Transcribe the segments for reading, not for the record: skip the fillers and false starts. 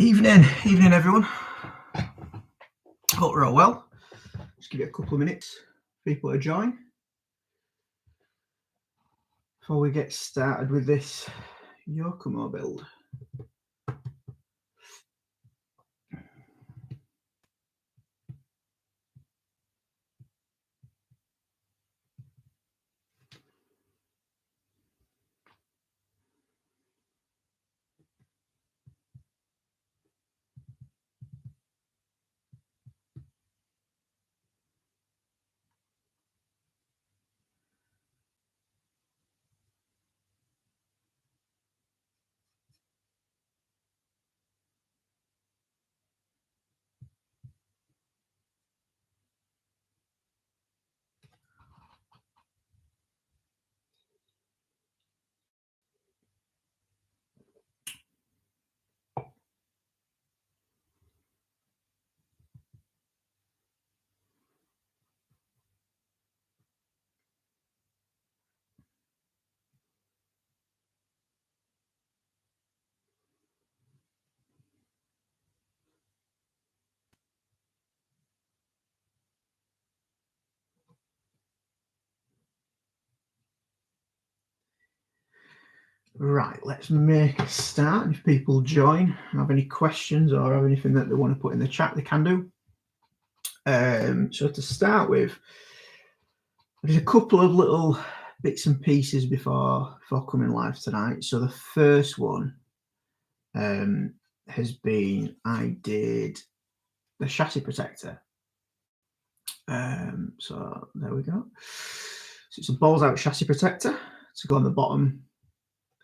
Evening everyone. Hope we're all well. Just give it a couple of minutes for people to join before we get started with this Yokomo build. Right, let's make a start. If people join, have any questions or have anything that they want to put in the chat, they can do. So to start with, there's a couple of little bits and pieces before coming live tonight. So the first one has been, I did the chassis protector. So there we go. So it's a balls out chassis protector to go on the bottom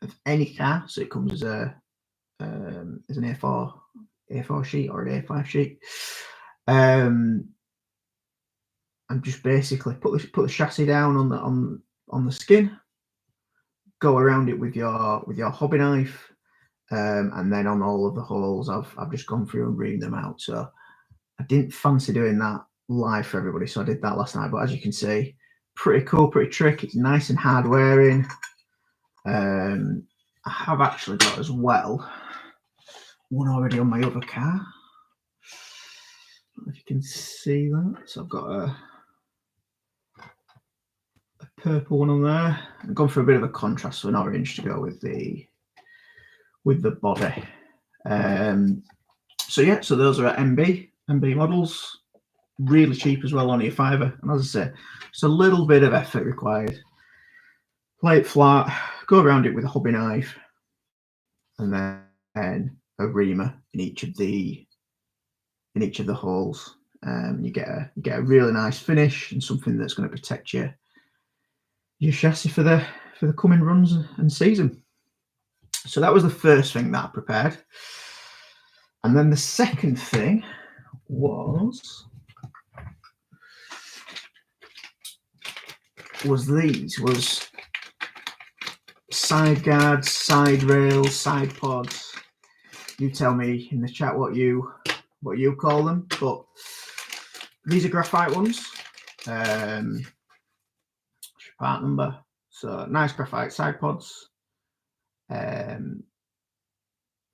of any car. So it comes as an A4 sheet or an A5 sheet. And just basically put the chassis down on the skin, go around it with your hobby knife, and then on all of the holes I've just gone through and reamed them out. So I didn't fancy doing that live for everybody, so I did that last night. But as you can see, pretty cool, pretty trick. It's nice and hard wearing. I have actually got as well one already on my other car. I don't know if you can see that. So I've got a purple one on there. I've gone for a bit of a contrast, so an orange to go with the body. So yeah, so those are at MB models. Really cheap as well, only a £5. And as I say, it's a little bit of effort required. Lay it flat, go around it with a hobby knife, and then a reamer in each of the holes. You get a really nice finish and something that's going to protect your chassis for the coming runs and season. So that was the first thing that I prepared. And then the second thing was side guards, side rails, side pods. You tell me in the chat what you call them, but these are graphite ones. Part number. So nice graphite side pods. And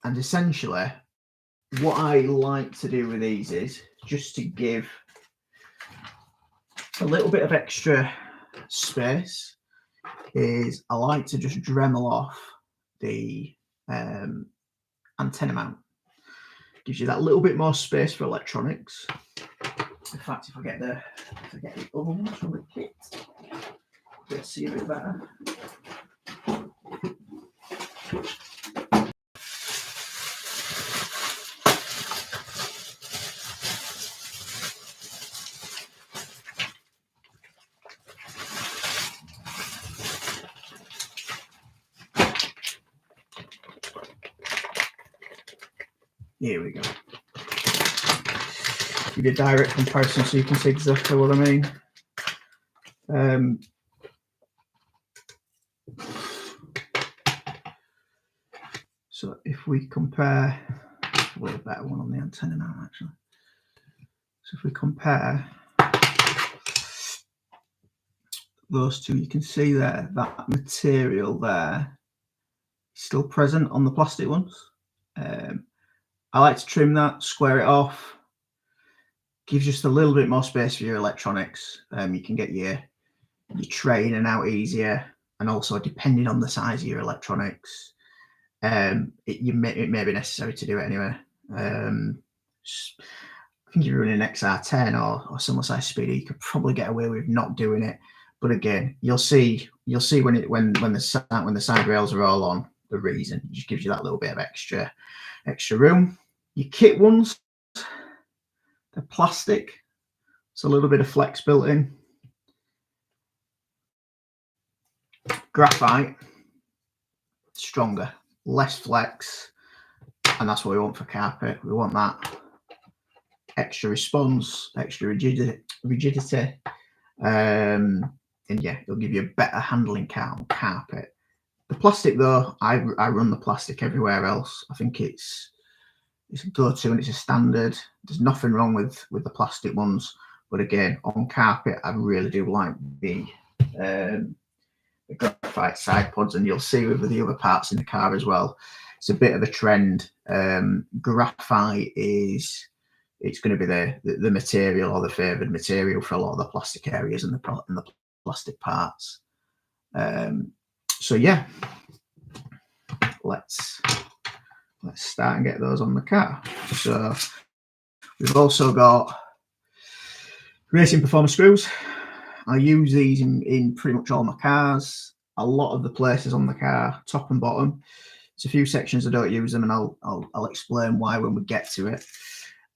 essentially what I like to do with these is just to give a little bit of extra space, is I like to just Dremel off the antenna mount. Gives you that little bit more space for electronics. In fact, if I get the other ones from the kit, you'll see a bit better. Here we go. Give you a direct comparison so you can see exactly what I mean. So if we compare, a little better one on the antenna now actually. So if we compare those two, you can see there that material there is still present on the plastic ones. I like to trim that, square it off. Gives just a little bit more space for your electronics. You can get your tray in and out easier, and also depending on the size of your electronics, it may be necessary to do it anyway. I think if you're running an XR10 or similar size speeder, you could probably get away with not doing it. But again, you'll see when the side rails are all on, the reason. It just gives you that little bit of extra room. Your kit ones, they're plastic. It's a little bit of flex built in. Graphite, stronger, less flex, and that's what we want for carpet. We want that extra response, extra rigidity, and yeah, it'll give you a better handling carpet. The plastic, though, I run the plastic everywhere else. I think it's a go-to and it's a standard. There's nothing wrong with the plastic ones, but again, on carpet, I really do like the graphite side pods, and you'll see with the other parts in the car as well. It's a bit of a trend. Graphite it's going to be the material, or the favoured material, for a lot of the plastic areas and the plastic parts. So yeah, let's start and get those on the car. So we've also got racing performance screws. I use these in pretty much all my cars. A lot of the places on the car, top and bottom. There's a few sections I don't use them, and I'll explain why when we get to it.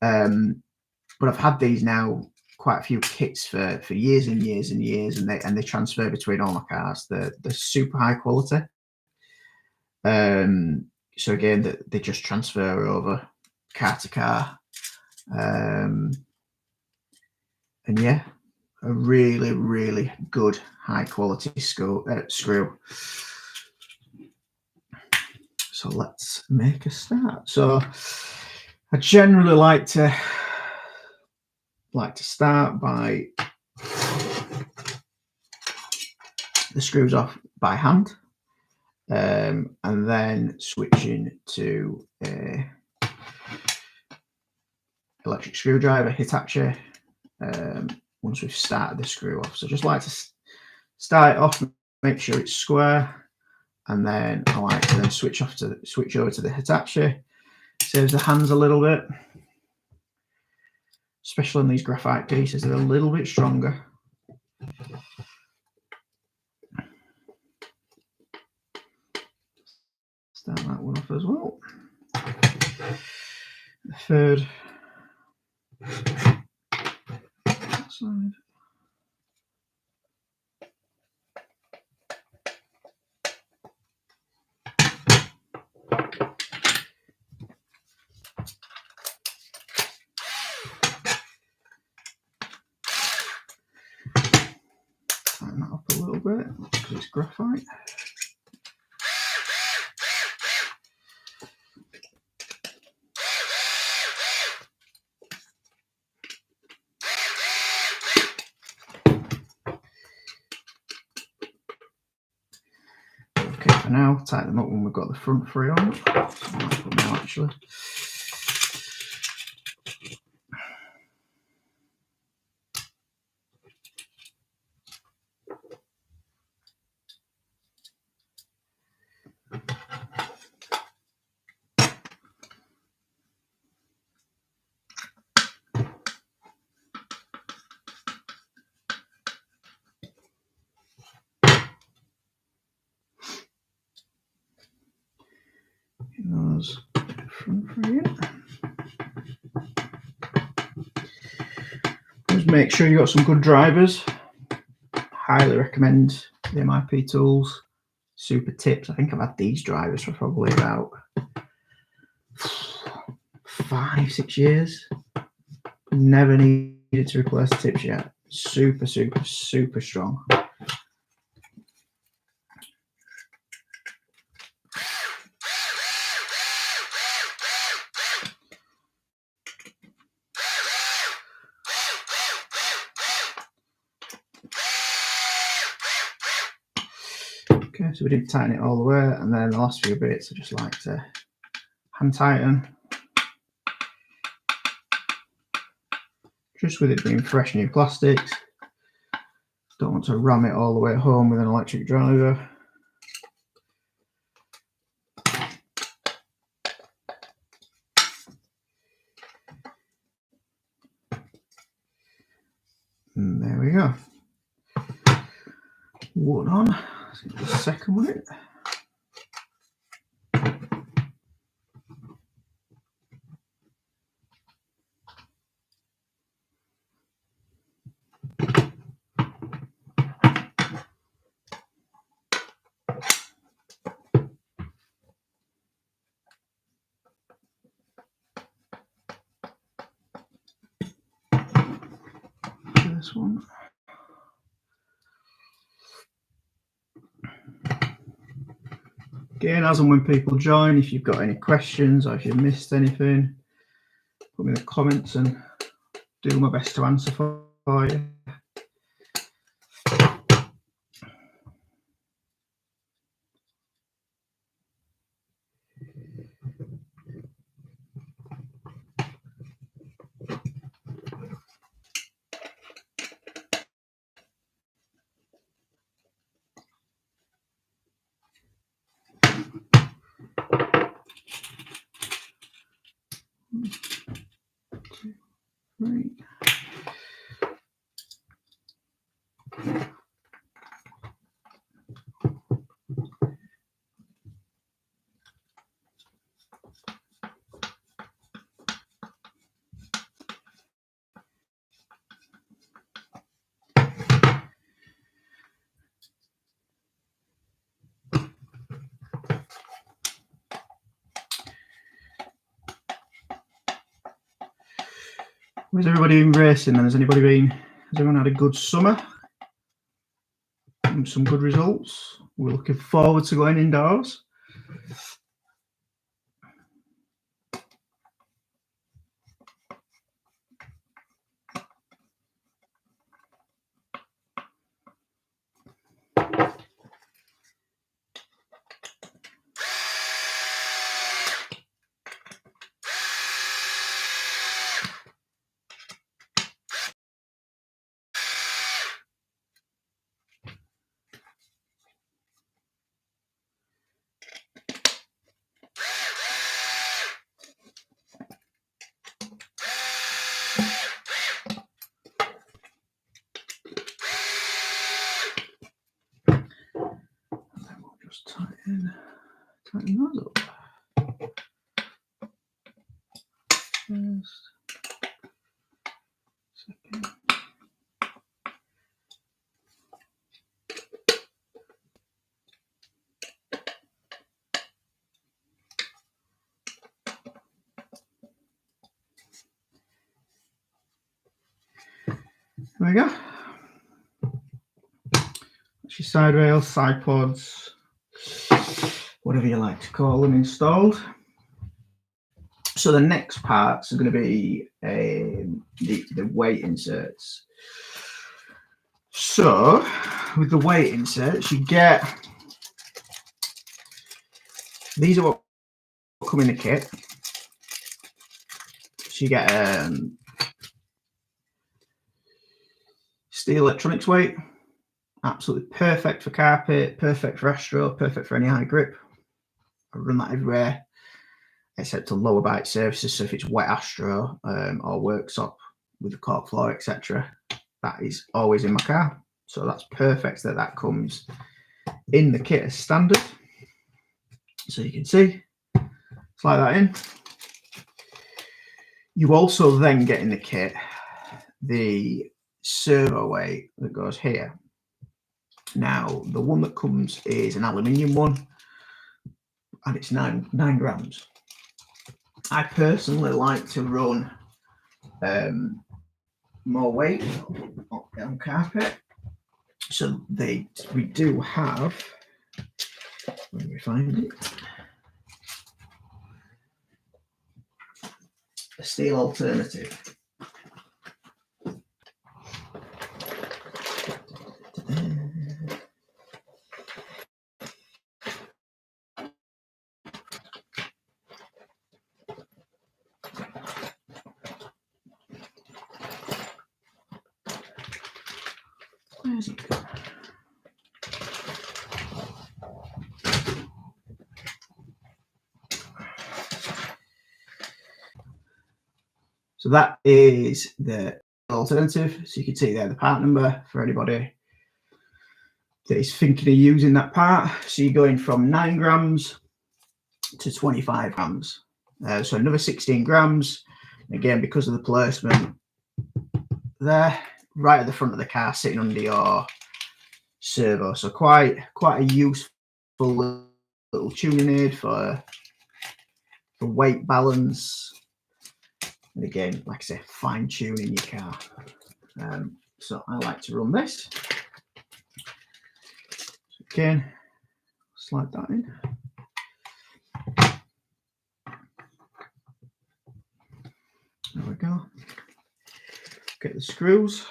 But I've had these now, quite a few kits for years and years and years, and they transfer between all my cars. They're super high quality. So again, they just transfer over car to car. And yeah, a really, really good high quality screw. So let's make a start. So I generally like to start by the screws off by hand, and then switching to a electric screwdriver, Hitachi, once we've started the screw off. So just like to start it off, make sure it's square, and then I like to then switch over to the Hitachi. Saves the hands a little bit, especially on these graphite pieces. They're a little bit stronger. Start that one off as well. The third side. Tighten that up a little bit because it's graphite. Okay, for now, tighten them up when we've got the front three on. So I might put now actually. Those front three in. Just make sure you've got some good drivers. Highly recommend the MIP tools. Super tips. I think I've had these drivers for probably about 5-6 years. Never needed to replace the tips yet. Super, super, super strong. Okay, so we didn't tighten it all the way, and then the last few bits I just like to hand tighten. just with it being fresh new plastics. Don't want to ram it all the way home with an electric driver. And there we go. One on. Let's get the second one in. This one. Again, as and when people join, if you've got any questions or if you've missed anything, put me in the comments and do my best to answer for you. Right. Has everybody been racing then? Has everyone had a good summer? And some good results? We're looking forward to going indoors. Just tighten those up. First, second. There we go. That's your side rails, side pods, whatever you like to call them, installed. So the next parts are going to be the weight inserts. So with the weight inserts, you get, these are what come in the kit. So you get steel electronics weight, absolutely perfect for carpet, perfect for Astro, perfect for any high grip. I run that everywhere except on lower bike surfaces. So if it's wet Astro or worktop with the cork floor, etc., that is always in my car. So that's perfect that comes in the kit as standard. So you can see, slide that in. You also then get in the kit the servo weight that goes here. Now, the one that comes is an aluminium one, and it's 9 grams. I personally like to run more weight on carpet. So we do have, where do we find it? A steel alternative. Where's it gone? So that is the alternative. So you can see there the part number for anybody that is thinking of using that part. So you're going from 9 grams to 25 grams. So another 16 grams. Again, because of the placement there, right at the front of the car, sitting under your servo. So quite a useful little tuning aid for weight balance. And again, like I say, fine tuning your car. So I like to run this. Again, slide that in. There we go. Get the screws.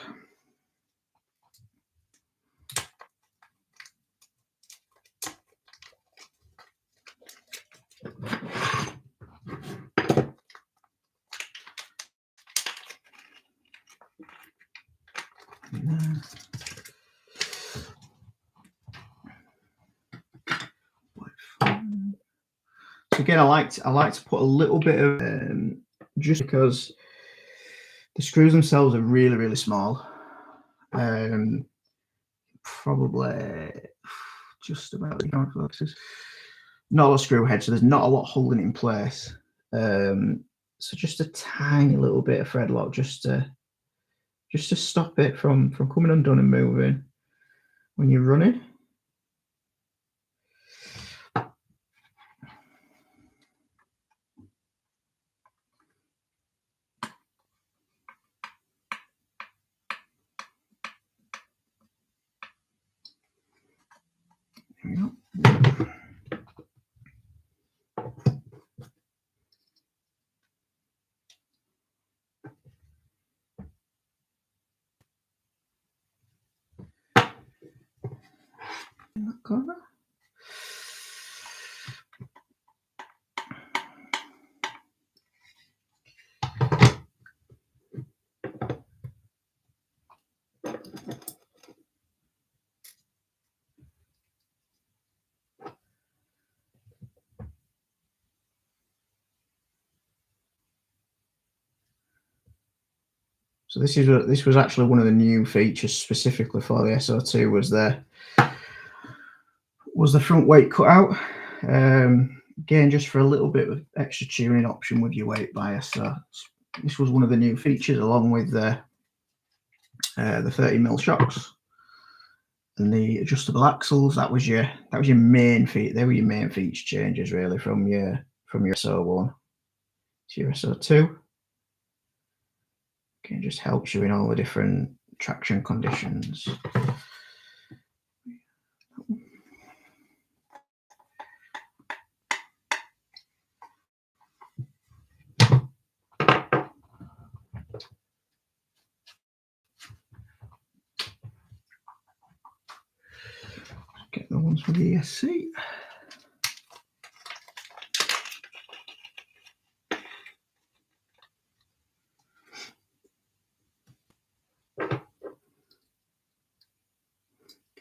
So again, I like to put a little bit of just because the screws themselves are really small. Probably just about the current focuses. Not a lot of screw head, so there's not a lot holding it in place. So just a tiny little bit of thread lock just to stop it from coming undone and moving when you're running. There we go. In that corner. So this was actually one of the new features specifically for the SO2 was the front weight cutout. Again, just for a little bit of extra tuning option with your weight bias. So this was one of the new features, along with the 30mm shocks and the adjustable axles. That was your main feature. They were your main feature changes really from your SO1 to your SO2. Okay, just helps you in all the different traction conditions. Get the ones with the ESC.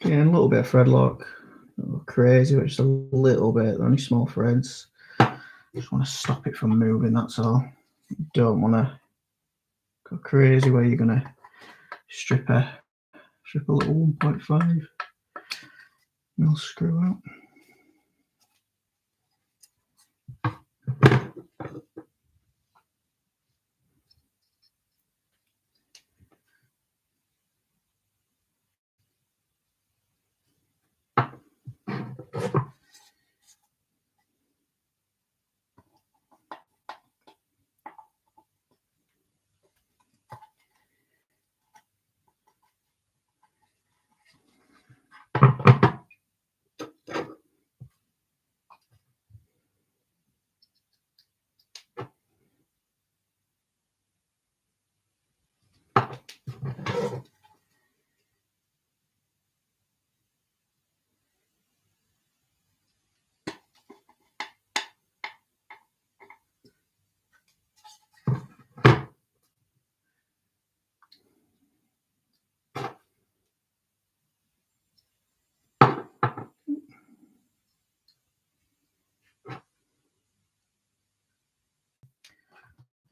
Again, a little bit of thread lock. Not crazy, but just a little bit. Only small threads. Just want to stop it from moving. That's all. Don't want to go crazy where you're gonna strip a little 1.5 mil screw out.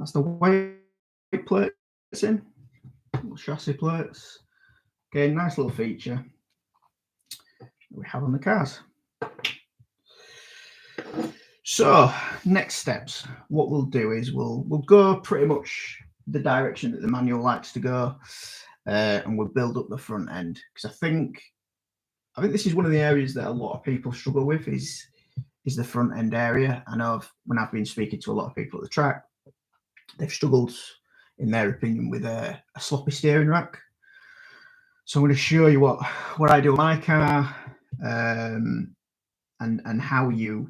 That's the weight plates in, little chassis plates. Again, nice little feature we have on the cars. So next steps, what we'll do is we'll go pretty much the direction that the manual likes to go, and we'll build up the front end, because I think this is one of the areas that a lot of people struggle with is the front end area. I know when I've been speaking to a lot of people at the track, they've struggled, in their opinion, with a sloppy steering rack. So I'm going to show you what I do on my car, and how you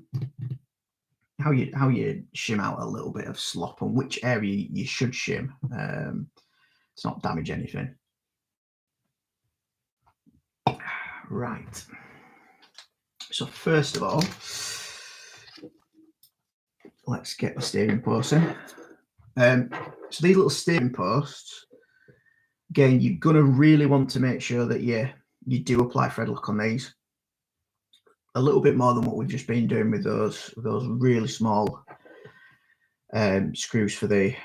shim out a little bit of slop and which area you should shim to not damage anything. Right. So first of all, let's get the steering posts in. So these little steering posts, again, you're going to really want to make sure that you do apply thread lock on these a little bit more than what we've just been doing with those really small screws for the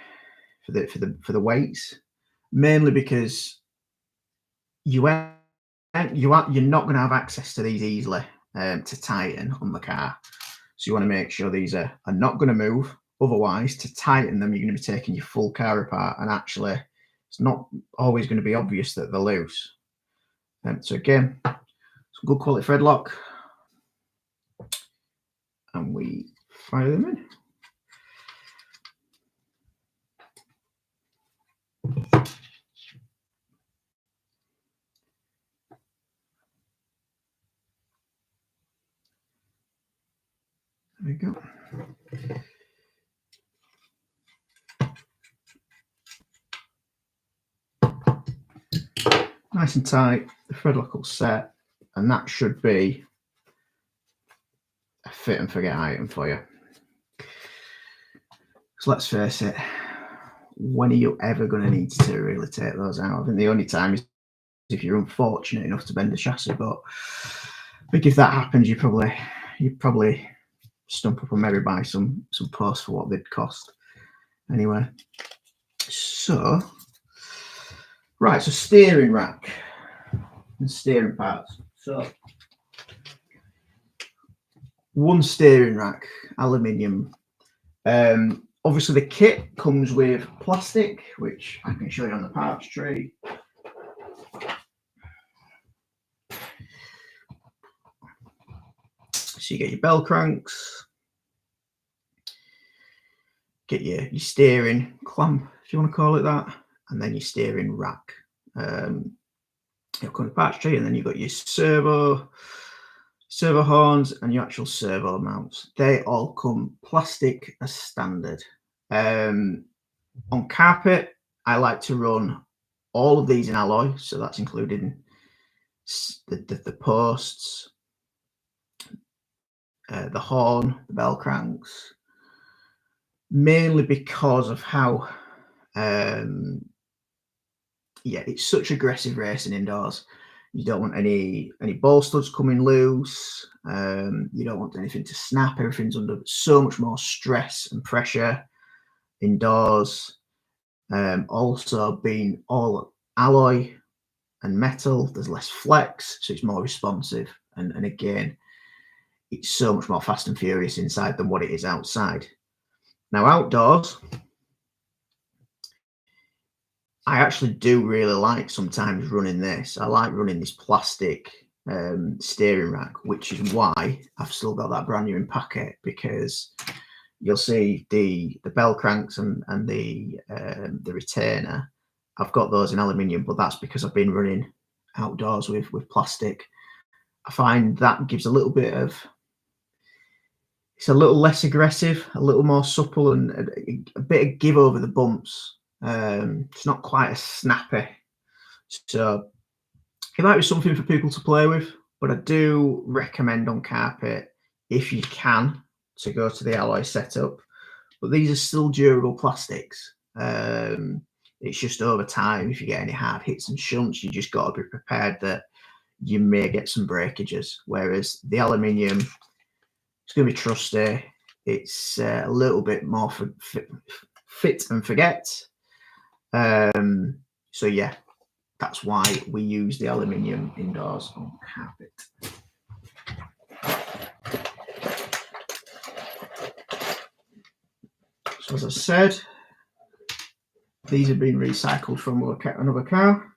weights, mainly because you're not going to have access to these easily to tighten on the car. So you want to make sure these are not going to move. Otherwise, to tighten them, you're going to be taking your full car apart, and actually it's not always going to be obvious that they're loose. So again, some good quality thread lock, and we fire them in. There we go. Nice and tight, the thread lock will set, and that should be a fit and forget item for you. So let's face it, when are you ever going to need to really take those out? I think the only time is if you're unfortunate enough to bend the chassis, but I think if that happens, you'd probably stump up and maybe buy some posts for what they'd cost. Anyway, so right, so steering rack and steering parts. So one steering rack, aluminium. Obviously the kit comes with plastic, which I can show you on the parts tray. So you get your bell cranks, get your steering clamp, if you want to call it that, and then your steering rack. It'll come with the parts tray, and then you've got your servo horns and your actual servo mounts. They all come plastic as standard. On carpet, I like to run all of these in alloy, so that's including the posts, the horn, the bell cranks, mainly because of how it's such aggressive racing indoors. You don't want any ball studs coming loose. You don't want anything to snap. Everything's under so much more stress and pressure indoors. Also, being all alloy and metal, there's less flex, so it's more responsive. And again, it's so much more fast and furious inside than what it is outside. Now, outdoors, I actually do really like sometimes running this. I like running this plastic steering rack, which is why I've still got that brand new in packet, because you'll see the bell cranks and the retainer. I've got those in aluminium, but that's because I've been running outdoors with plastic. I find that gives a little bit of, it's a little less aggressive, a little more supple, and a bit of give over the bumps. It's not quite as snappy. So it might be something for people to play with, but I do recommend on carpet, if you can, to go to the alloy setup. But these are still durable plastics. It's just over time, if you get any hard hits and shunts, you just got to be prepared that you may get some breakages. Whereas the aluminium, it's going to be trusty. It's a little bit more fit and forget. So yeah, that's why we use the aluminium indoors on carpet. So as I said, these have been recycled from another car.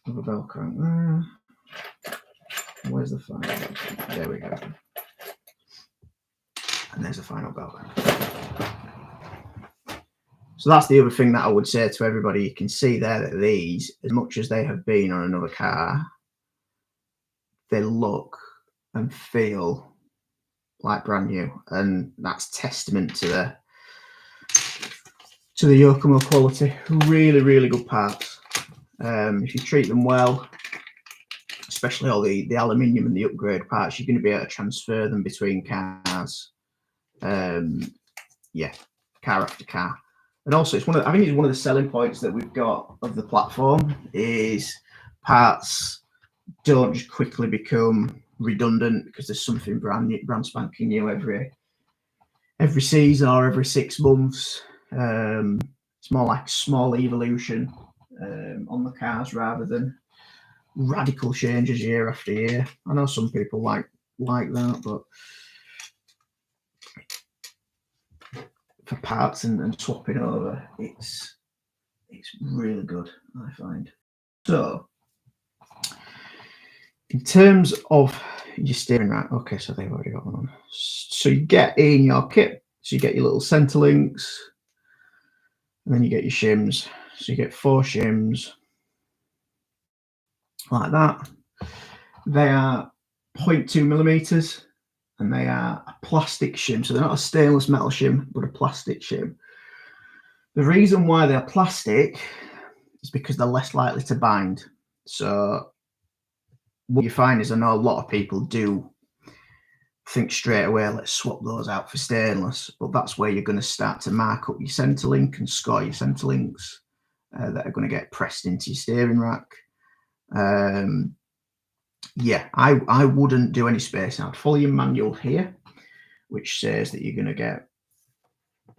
Another bell crank there. Where's the final? There we go. And there's the final bell crank. So that's the other thing that I would say to everybody. You can see there that these, as much as they have been on another car, they look and feel like brand new, and that's testament to the Yokomo quality. Really, really good parts. If you treat them well, especially all the aluminium and the upgrade parts, you're going to be able to transfer them between cars. Yeah, car after car. And also, it's I think it's one of the selling points that we've got of the platform is parts don't just quickly become redundant because there's something brand spanking new every season or every 6 months. It's more like small evolution on the cars rather than radical changes year after year. I know some people like that, but for parts and swapping over, it's really good, I find. So in terms of your steering rack, okay, so they've already got one on. So you get in your kit, so you get your little center links, and then you get your shims. So you get 4 shims like that. They are 0.2 millimeters, and they are a plastic shim. So they're not a stainless metal shim, but a plastic shim. The reason why they're plastic is because they're less likely to bind. So what you find is, I know a lot of people do think straight away, let's swap those out for stainless, but that's where you're going to start to mark up your center link and score your center links that are going to get pressed into your steering rack. Yeah, I wouldn't do any spacing. I'd follow your manual here, which says that you're going to get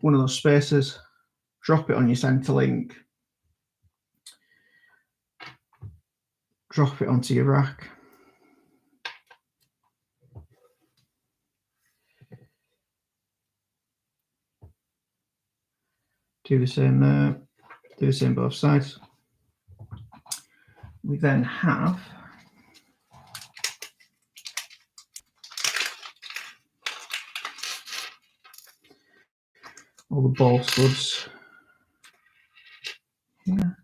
one of those spacers, drop it on your center link, drop it onto your rack, do the same there, do the same both sides. We then have all the ball studs here.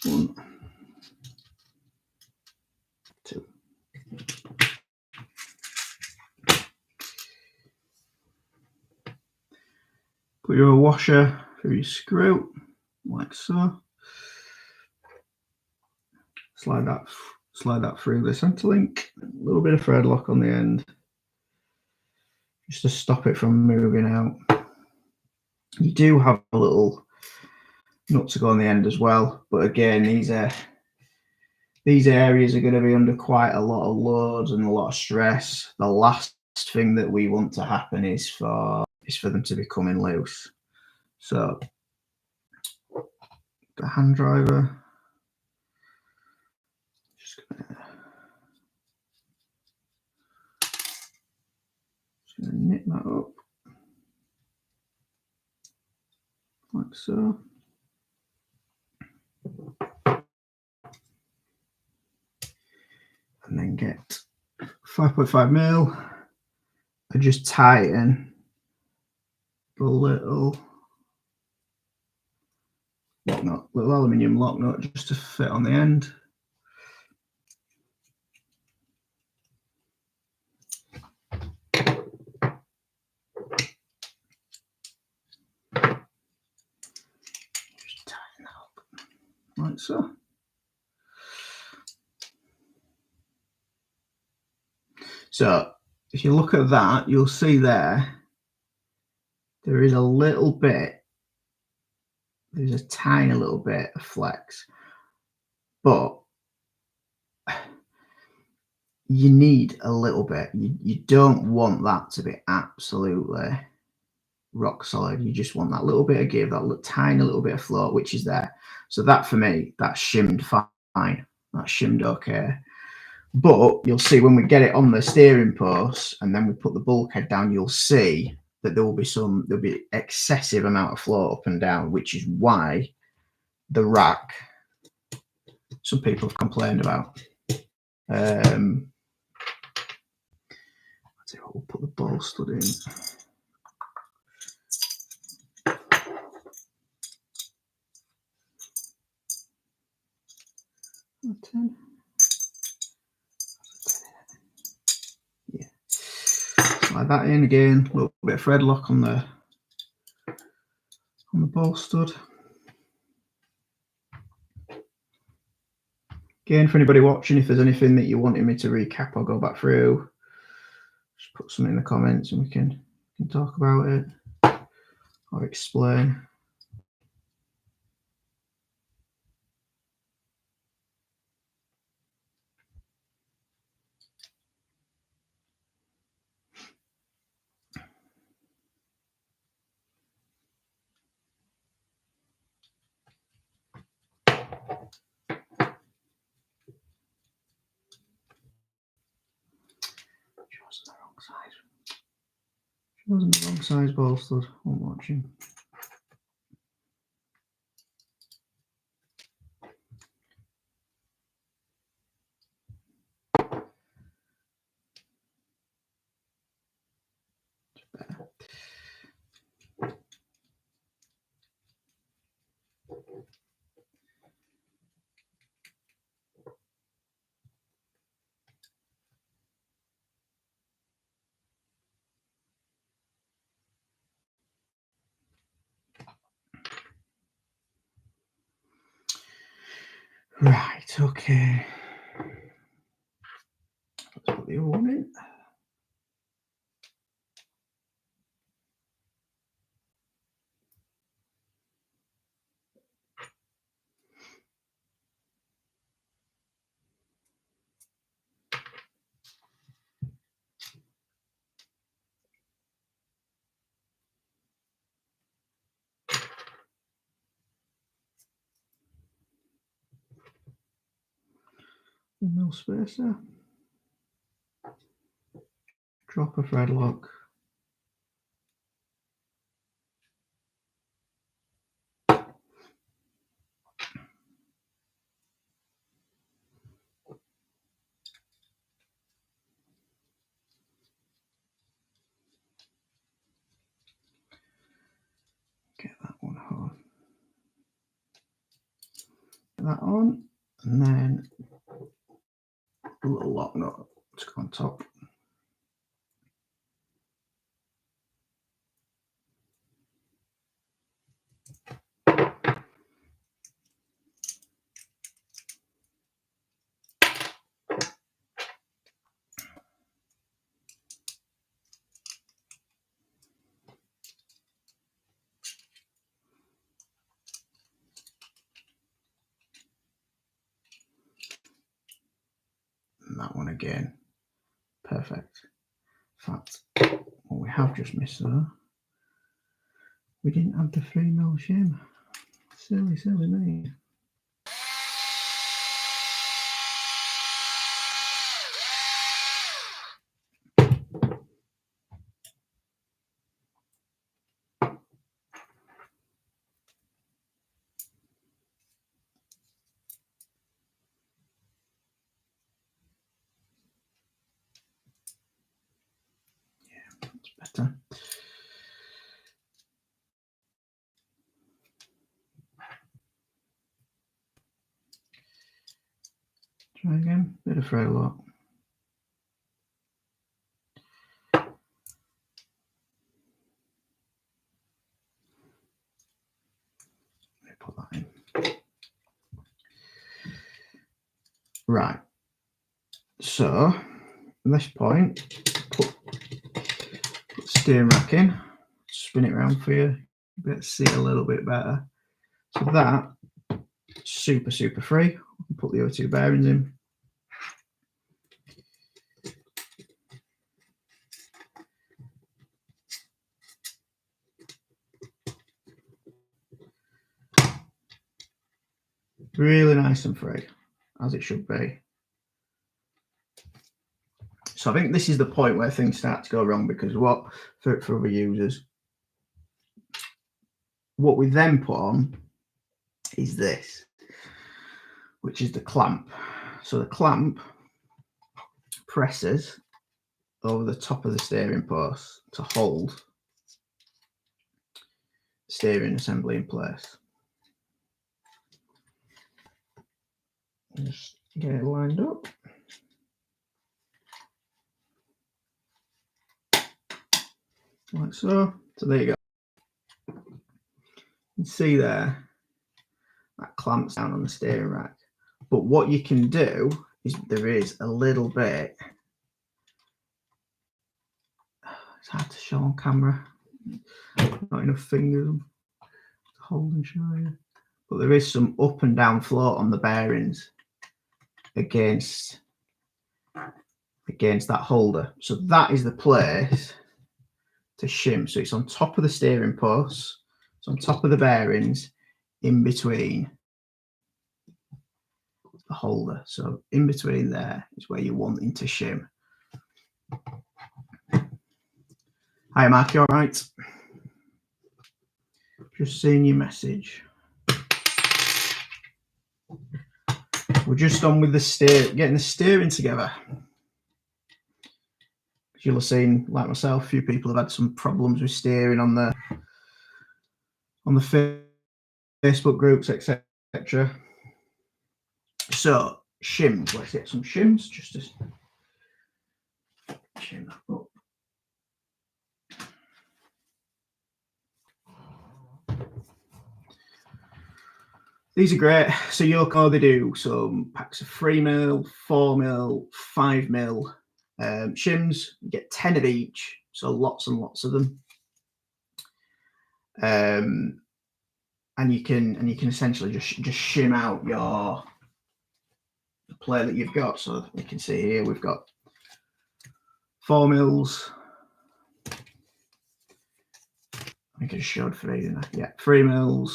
One, 2. Put your washer through your screw, like so. Slide that through the center link. A little bit of thread lock on the end, just to stop it from moving out. You do have a little nut to go on the end as well, but again, these areas are going to be under quite a lot of load and a lot of stress. The last thing that we want to happen is for them to be coming loose. So the hand driver, just gonna knit that up like so. And then get 5.5 mil and just tighten the little lock nut, little aluminium lock nut, just to fit on the end. Just tighten that up like so. So if you look at that, you'll see there is a little bit there's a tiny little bit of flex, but you need a little bit. You don't want that to be absolutely rock solid. You just want that little bit of give, that tiny little bit of float, which is there. So that for me, that's shimmed fine. That's shimmed okay. But you'll see when we get it on the steering post and then we put the bulkhead down, you'll see that there'll be excessive amount of float up and down, which is why the rack, some people have complained about. I'll tell you what, we'll put the ball stud in. Yeah, slide that in again. A little bit of thread lock on the ball stud. Again, for anybody watching, if there's anything that you wanted me to recap or go back through, just put something in the comments and we can talk about it or explain. Wasn't the wrong size ball stud. I'm watching. Right, okay. Let's put the other one in. No space there. Drop a thread lock. Get that one on. Get that on, and then a little lock nut to go on top. And that one again. Perfect. In fact, what we have just missed there, we didn't have the 3mm shim. Silly me. That's better. Try again. Bit of thread lock. Put that in. Right. So at this point, put the steering rack in, spin it around for you, be able to see a little bit better. So that super free. Put the O2 bearings in. Really nice and free, as it should be. So I think this is the point where things start to go wrong, because what for other users, what we then put on is this, which is the clamp. So the clamp presses over the top of the steering post to hold the steering assembly in place. Just get it lined up. Like so. So there you go. You can see there, that clamps down on the steering rack. But what you can do is there is a little bit, it's hard to show on camera, not enough fingers to hold and show you. But there is some up and down float on the bearings against that holder. So that is the place to shim. So it's on top of the steering post, it's on top of the bearings, in between the holder. So in between there is where you're wanting to shim. Hi Mark, you all right? Just seeing your message. We're just on with the getting the steering together. As you'll have seen, like myself, a few people have had some problems with steering on the Facebook groups, etc. So shims, let's get some shims just to shim that up. These are great. So Yokomo, they do some packs of 3mm, 4mm, 5mm shims. You get 10 of each, so lots and lots of them. And you can essentially just shim out the play that you've got. So you can see here we've got 4mm. I think I just showed 3, didn't I? Yeah, 3mm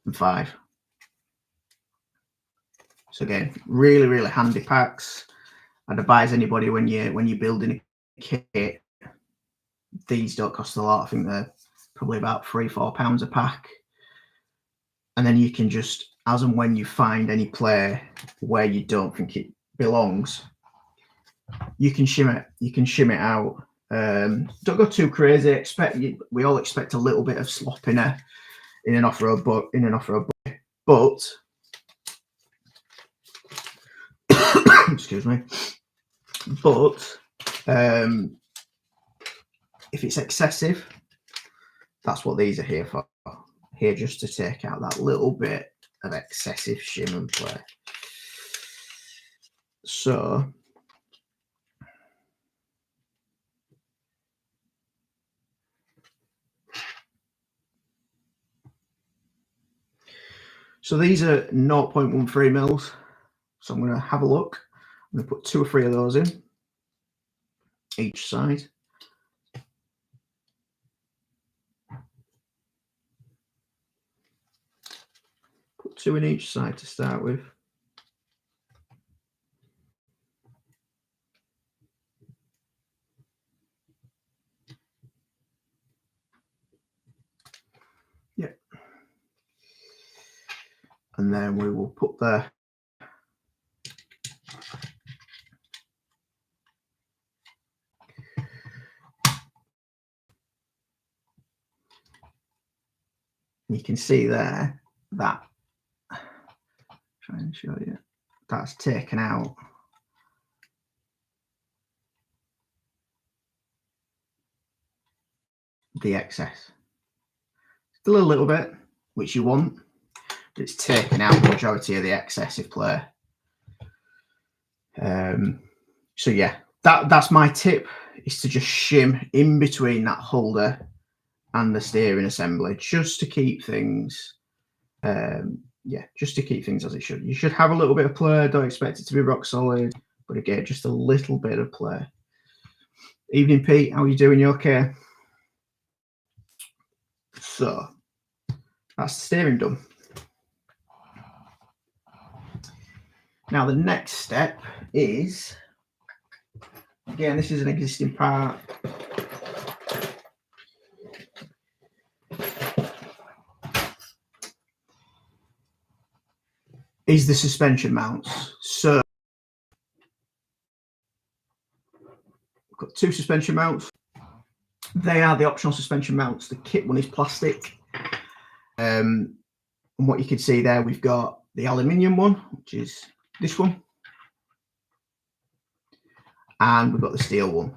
and 5. So again, really handy packs. I'd advise anybody when you're building a kit, these don't cost a lot. I think they're probably about £3-4 a pack. And then you can just, as and when you find any play where you don't think it belongs, you can shim it. You can shim it out. Don't go too crazy. We all expect a little bit of slop in an off-road boat. But excuse me. But if it's excessive, that's what these are here for. Here just to take out that little bit of excessive shim and play. So these are 0.13 mils. So I'm going to have a look. I'm going to put 2 or 3 of those in each side. Put 2 in each side to start with. Yeah. And then we will put the you can see there that, try and show you, that's taken out the excess. Still a little bit, which you want, but it's taken out the majority of the excessive play. So yeah, that's my tip, is to just shim in between that holder and the steering assembly, just to keep things, just to keep things as it should. You should have a little bit of play. Don't expect it to be rock solid, but again, just a little bit of play. Evening, Pete. How are you doing? You okay? So that's the steering done. Now the next step is, again, this is an existing part. Is the suspension mounts. So we've got two suspension mounts. They are the optional suspension mounts. The kit one is plastic. And what you can see there, we've got the aluminium one, which is this one. And we've got the steel one.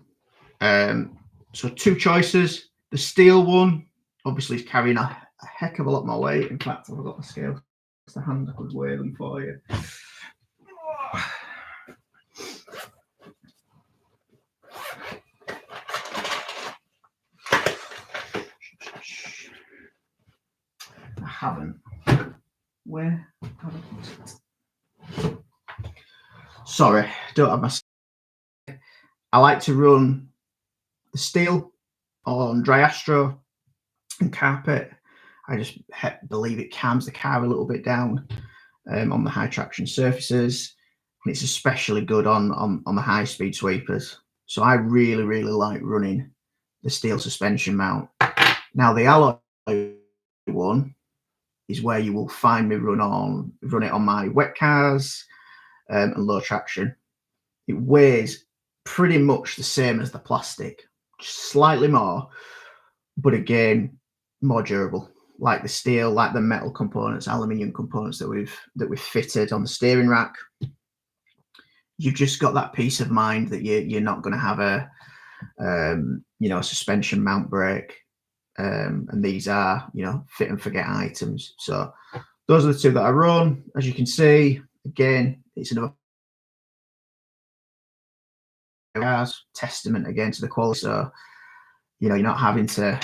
So two choices. The steel one obviously is carrying a heck of a lot more weight. In fact, I've got the scale to hand. I could weigh them for you. I haven't. Where have I put it? Sorry, don't have my. I like to run the steel on dry astro and carpet. I just believe it calms the car a little bit down on the high traction surfaces, and it's especially good on the high speed sweepers. So I really, really like running the steel suspension mount. Now the alloy one is where you will find me run it on my wet cars and low traction. It weighs pretty much the same as the plastic, just slightly more, but again, more durable. Like the steel, like the metal components, aluminium components that we've fitted on the steering rack. You've just got that peace of mind that you're not going to have a a suspension mount break. And these are, fit and forget items. So those are the two that I run. As you can see, again, it's another testament again to the quality. So, you're not having to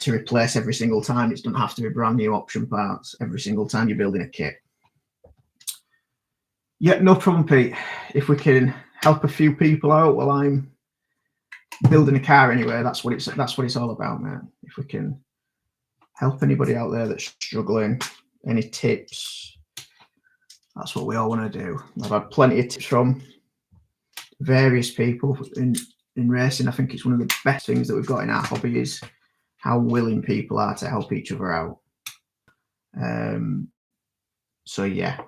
replace every single time. It doesn't have to be brand new option parts every single time you're building a kit. Yeah, no problem, Pete. If we can help a few people out while I'm building a car anyway, that's what it's all about, man. If we can help anybody out there that's struggling, any tips, that's what we all want to do. I've had plenty of tips from various people in racing. I think it's one of the best things that we've got in our hobby is how willing people are to help each other out. So yeah,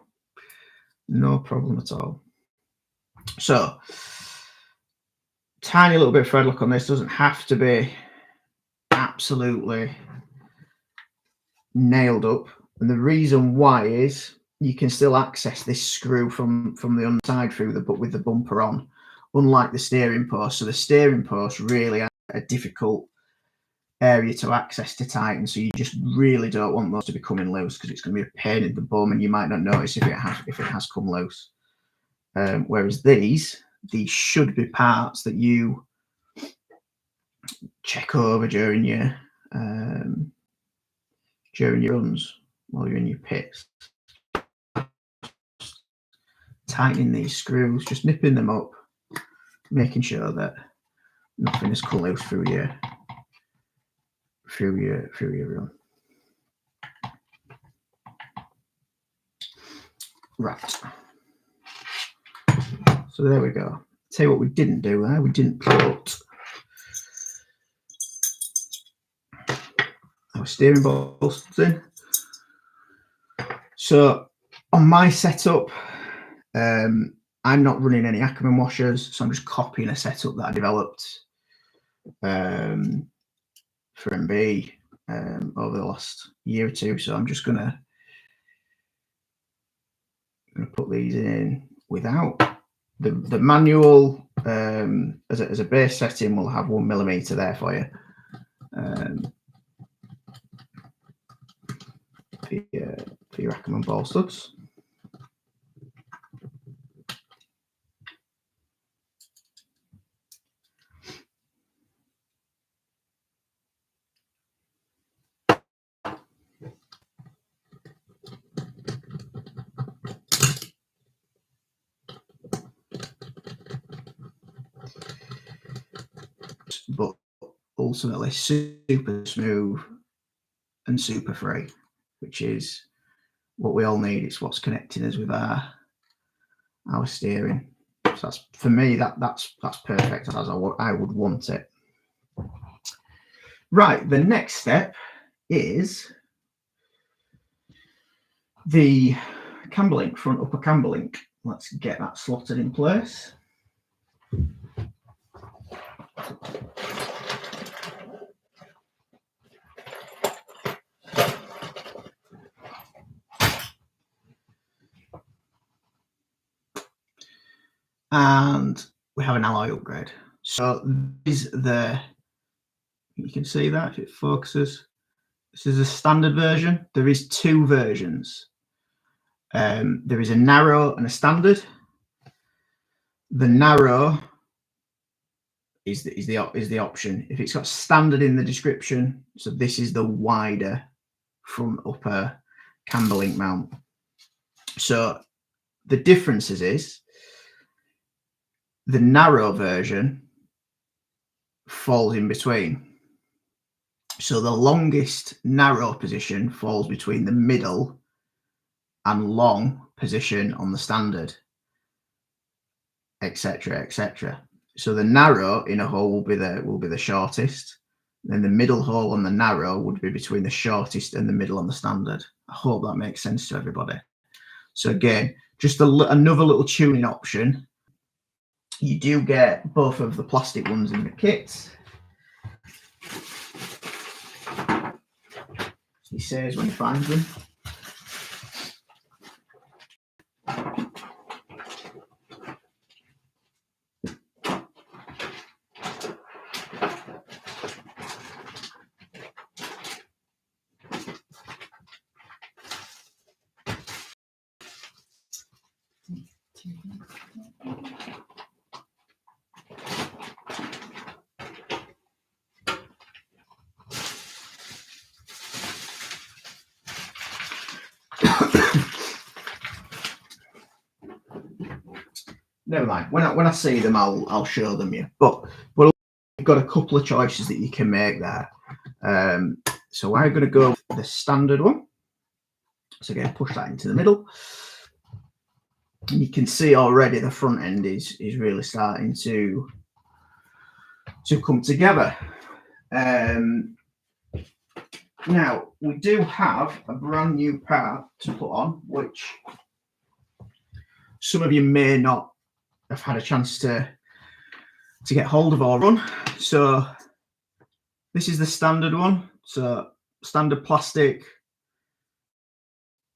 no problem at all. So tiny little bit of thread lock on this. Doesn't have to be absolutely nailed up, and the reason why is you can still access this screw from the underside but with the bumper on, unlike the steering post. So the steering post really a difficult area to access to tighten, so you just really don't want those to be coming loose because it's going to be a pain in the bum and you might not notice if it has come loose. Whereas these should be parts that you check over during your runs while you're in your pits. Tightening these screws, just nipping them up, making sure that nothing has come loose through your run. Right. So there we go. Tell you what we didn't do there. We didn't put our steering bolsters in. So on my setup, I'm not running any Ackerman washers, so I'm just copying a setup that I developed for MB over the last year or two. So I'm just gonna put these in without the manual. As a base setting, we'll have 1 millimeter there for you. For your Ackerman ball studs. ultimately super smooth and super free, which is what we all need. It's what's connecting us with our steering. So that's, for me, that's perfect as I would want it. Right, the next step is the camber link, front upper camber link. Let's get that slotted in place. And we have an alloy upgrade. So this is you can see that if it focuses. This is a standard version. There is two versions. There is a narrow and a standard. The narrow is the option. If it's got standard in the description, so this is the wider front upper camber link mount. So the differences is the narrow version falls in between. So the longest narrow position falls between the middle and long position on the standard, etc., etc. So the narrow inner hole will be the shortest. Then the middle hole on the narrow would be between the shortest and the middle on the standard. I hope that makes sense to everybody. So again, just another little tuning option. You do get both of the plastic ones in the kits. He says when he finds them. Never mind. When I see them, I'll show them you. But we've got a couple of choices that you can make there. So I'm going to go with the standard one. So again, push that into the middle. And you can see already the front end is really starting to come together. Now we do have a brand new part to put on, which some of you may not have had a chance to get hold of or run. So this is the standard one. So standard plastic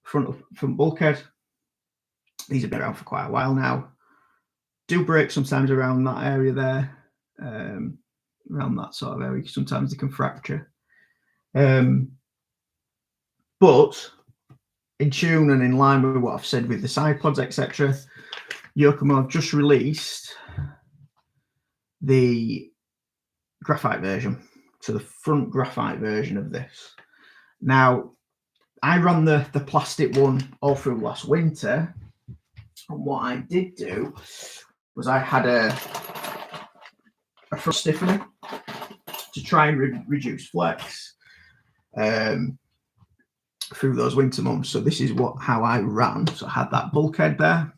front bulkhead. These have been around for quite a while now. Do break sometimes around that area there, around that sort of area. Sometimes they can fracture. But in tune and in line with what I've said with the side pods, etc., Yokomo have just released the graphite version. So the front graphite version of this. Now, I ran the plastic one all through last winter. And what I did do was I had a front stiffener to try and reduce flex through those winter months. So this is how I ran. So I had that bulkhead there,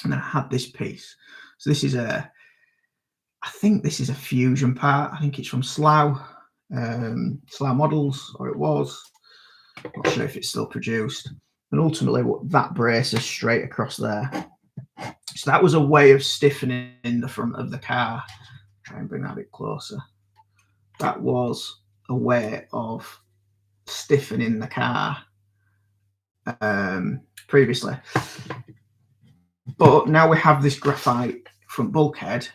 and then I had this piece. So this is I think this is a fusion part. I think it's from Slough Models, or it was. Not sure if it's still produced. And ultimately, that braces straight across there. So that was a way of stiffening the front of the car. Try and bring that a bit closer. That was a way of stiffening the car previously. But now we have this graphite front bulkhead.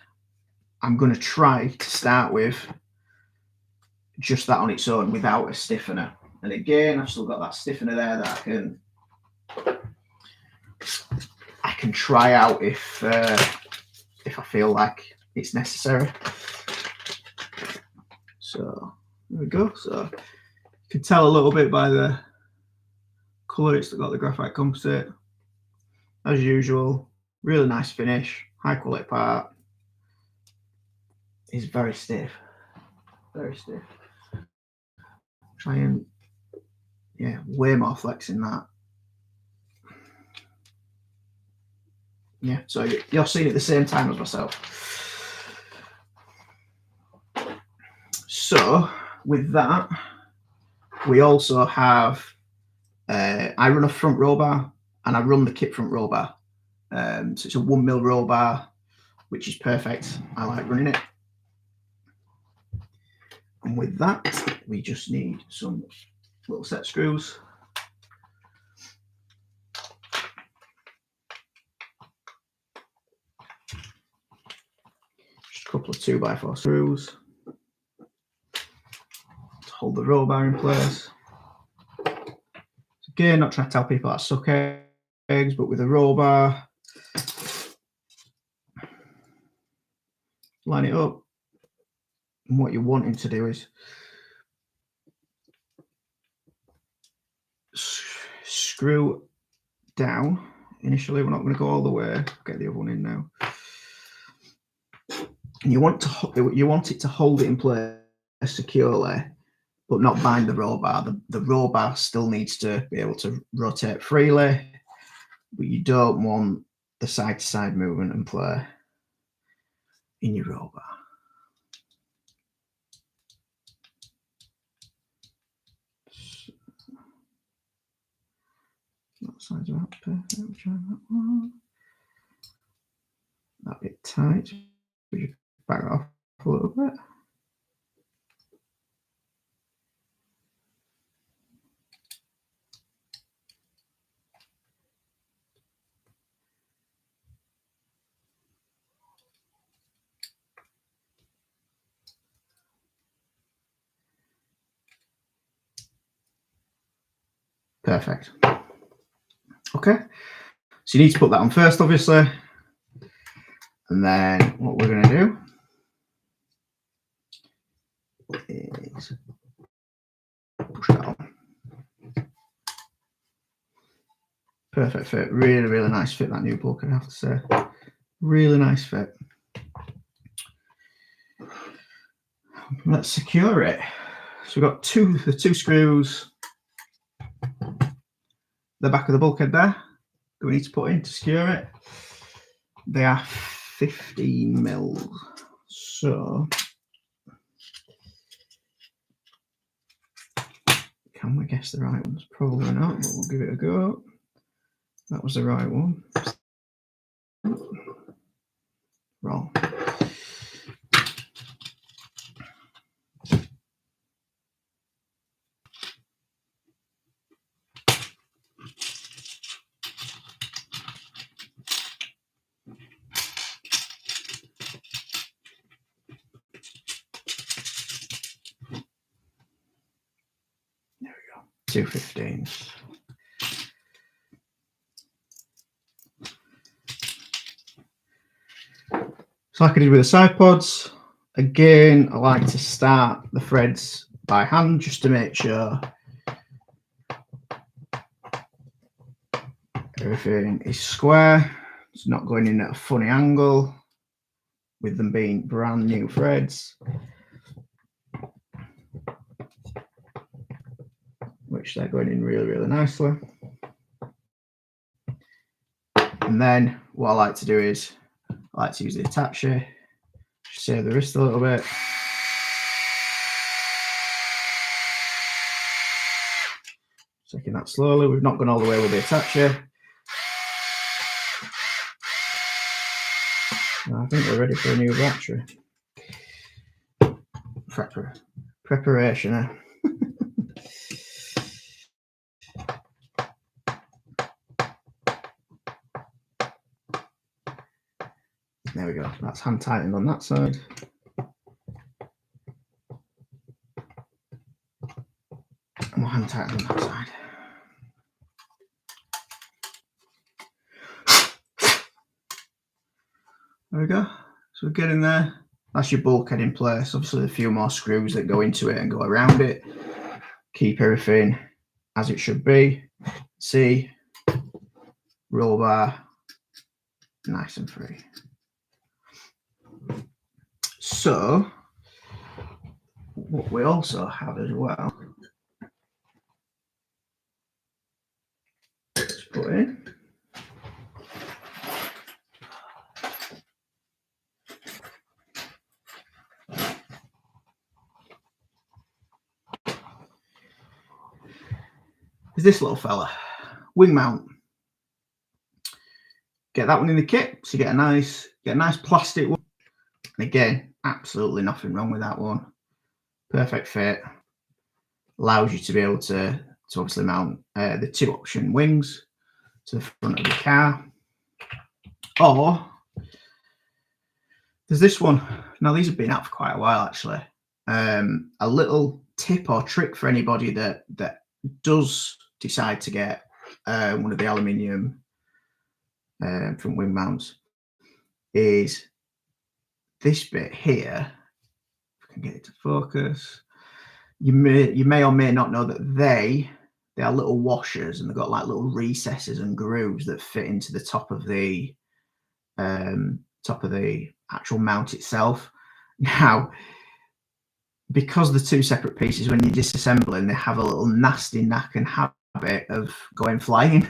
I'm going to try to start with just that on its own without a stiffener. And again, I've still got that stiffener there that I can try out if I feel like it's necessary. So there we go. So you can tell a little bit by the colour it's got the graphite composite. As usual, really nice finish, high quality part. It's very stiff. very stiff. Try and, yeah, way more flex in that. Yeah, so you're seeing it at the same time as myself. So with that, we also have, I run a front roll bar and I run the kit front roll bar. So it's a 1mm roll bar, which is perfect. I like running it. And with that, we just need some little set screws. Just a couple of 2x4 screws to hold the roll bar in place. Again, not trying to tell people how to suck eggs, but with a roll bar, line it up. And what you're wanting to do is screw down. Initially, we're not going to go all the way. Get the other one in now. And you want it to hold it in place securely, but not bind the roll bar. The roll bar still needs to be able to rotate freely, but you don't want the side-to-side movement and play in your roll bar. That side's about perfect. We'll try that one. That bit tight. We should back off a little bit. Perfect. Okay, so you need to put that on first, obviously, and then what we're going to do is push that on. Perfect fit. Really, really nice fit, that new bulkhead, I have to say. Really nice fit. Let's secure it. So we've got the two screws, the back of the bulkhead there, that we need to put in to secure it. They are 15mm. So can we guess the right ones? Probably not, but we'll give it a go. That was the right one. Wrong. There we go. 2 15s. So like I did with the side pods, again, I like to start the threads by hand just to make sure everything is square. It's not going in at a funny angle with them being brand new threads, which they're going in really, really nicely. And then what I like to do is I like to use the attacher, just save the wrist a little bit. Taking that slowly. We've not gone all the way with the attacher. I think we're ready for a new battery. Preparation. There we go. That's hand tightened on that side. And we'll hand tighten on that side. There we go. So we're getting there. That's your bulkhead in place. Obviously, a few more screws that go into it and go around it. Keep everything as it should be. See, roll bar, nice and free. So what we also have as well, let's put in. Is this little fella, wing mount. Get that one in the kit, so you get a nice plastic one. And again, absolutely nothing wrong with that one. Perfect fit. Allows you to be able to obviously mount the 2 option wings to the front of the car. Or there's this one. Now these have been out for quite a while actually. A little tip or trick for anybody that does decide to get one of the aluminium front wing mounts is this bit here. If I can get it to focus. You may or may not know that they are little washers, and they've got like little recesses and grooves that fit into the top of the actual mount itself. Now, because the 2 separate pieces, when you're disassembling, they have a little nasty knack and habit of going flying.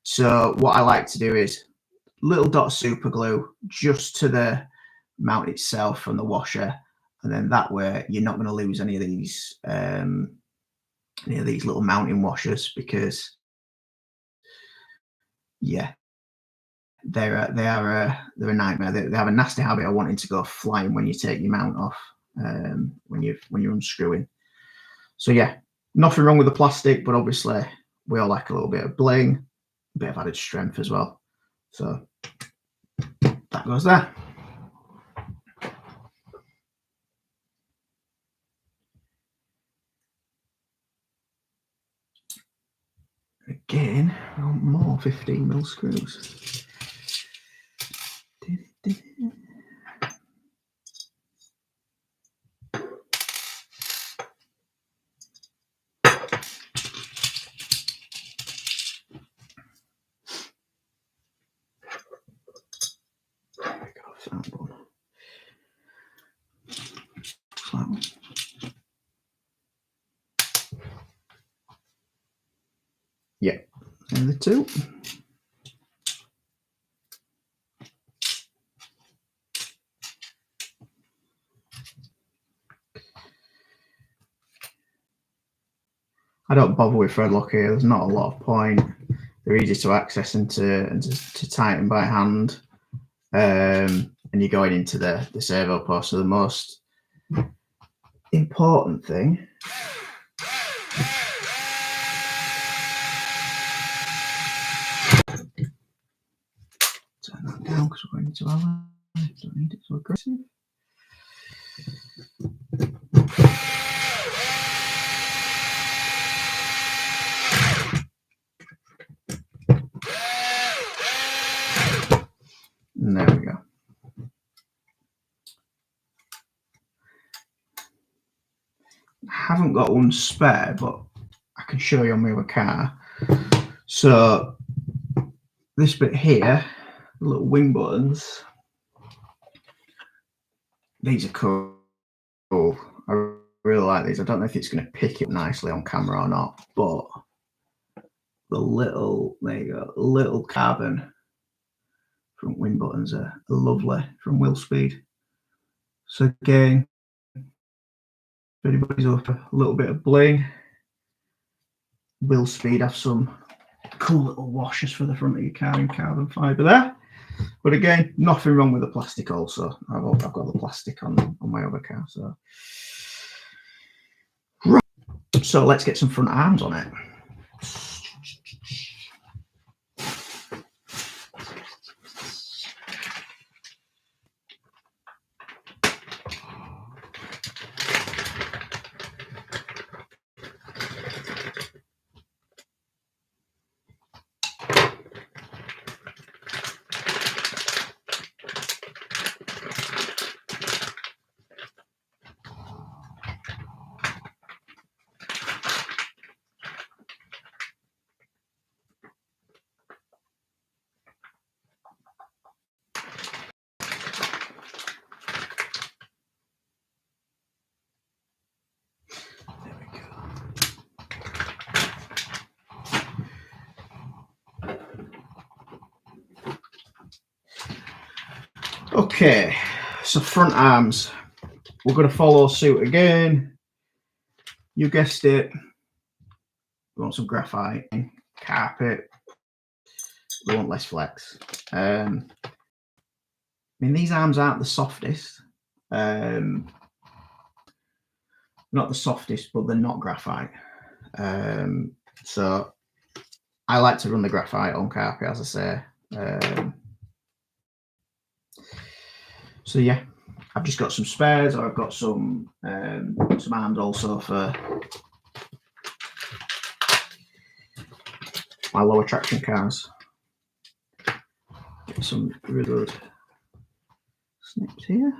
So what I like to do is little dot of super glue just to the mount itself from the washer, and then that way you're not going to lose any of these little mounting washers, because yeah, they're a nightmare. They have a nasty habit of wanting to go flying when you take your mount off, when you're unscrewing. So yeah, nothing wrong with the plastic, but obviously we all like a little bit of bling, a bit of added strength as well. So that goes there. Again, more 15mm screws. Yeah, and the 2. I don't bother with thread lock here. There's not a lot of point. They're easy to access and to tighten by hand. And you're going into the servo post. So the most important thing turn that down because we're going into our live. Don't need it so aggressive. And there we go. I haven't got one spare, but I can show you on my other car. So this bit here, the little wing buttons, these are cool. I really like these. I don't know if it's going to pick it nicely on camera or not, but the little, there you go, little carbon front wing buttons are lovely from Will Speed. So again, if anybody's up a little bit of bling, Will Speed have some cool little washers for the front of your car in carbon fibre there. But again, nothing wrong with the plastic also. I've got the plastic on my other car. So, right. So let's get some front arms on it. Okay, so front arms. We're going to follow suit again. You guessed it. We want some graphite, carpet. We want less flex. I mean, these arms aren't the softest. Not the softest, but they're not graphite. So I like to run the graphite on carpet, as I say. So yeah, I've just got some spares, or I've got some arms also for my lower traction cars. Get some really good snips here.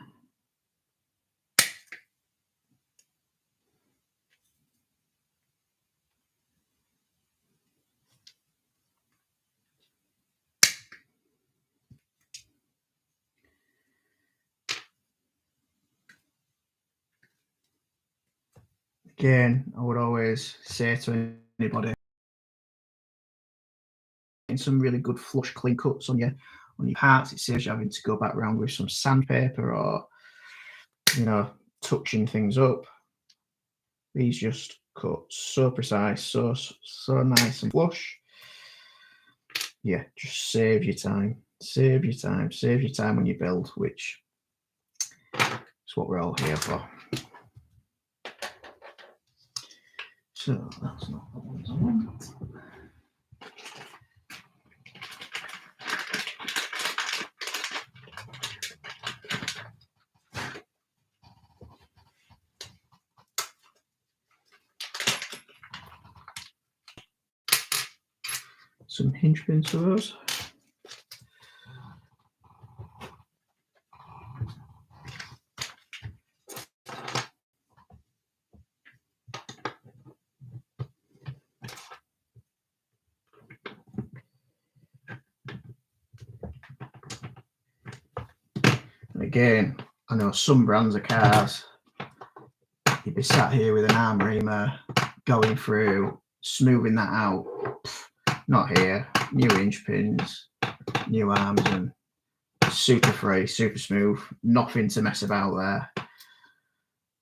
Again, I would always say to anybody, getting some really good flush clean cuts on your parts, it saves you having to go back around with some sandpaper or, you know, touching things up. These just cut so precise, so nice and flush. Yeah, just save your time when you build, which is what we're all here for. So that's not the ones I want. Some hinge pins for those. And again, I know some brands of cars, you'd be sat here with an arm reamer going through, smoothing that out. Not here. New hinge pins, new arms, and super free, super smooth. Nothing to mess about there,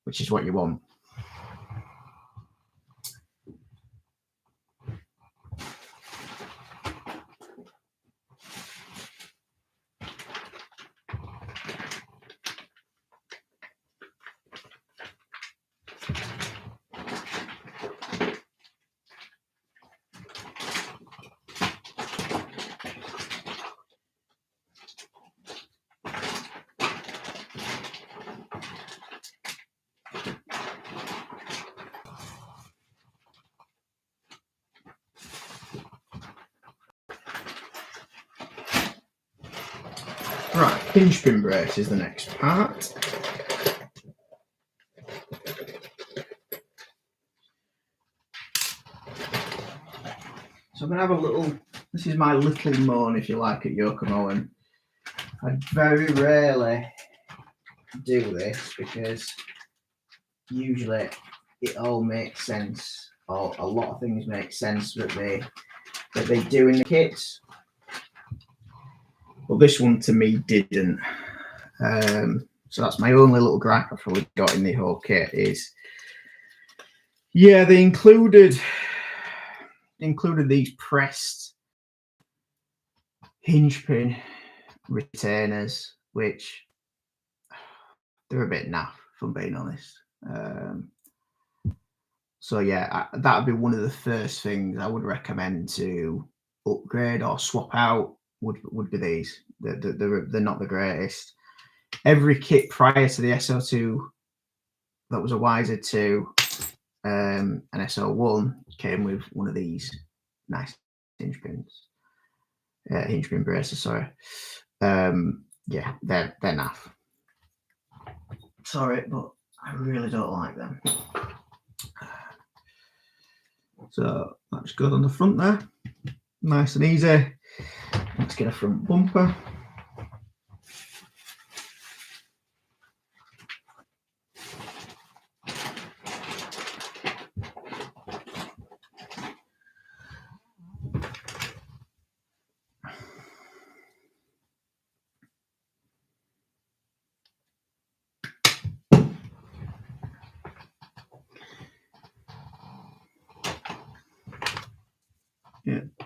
which is what you want. Right, hinge pin brace is the next part. So I'm going to have a little, this is my little moan, if you like, at Yokomo, and I very rarely do this because usually it all makes sense, or a lot of things make sense that they do in the kits. But this one to me didn't. So that's my only little gripe I've probably got in the whole kit is, yeah, they included these pressed hinge pin retainers, which they're a bit naff, if I'm being honest. So yeah, that would be one of the first things I would recommend to upgrade or swap out. Would be these. They're not the greatest. Every kit prior to the SO2 that was a YZ2 and SO1 came with one of these nice hinge pins, hinge pin braces. Sorry. Yeah, they're naff. Sorry, but I really don't like them. So that just goes on the front there, nice and easy. Let's get a front bumper.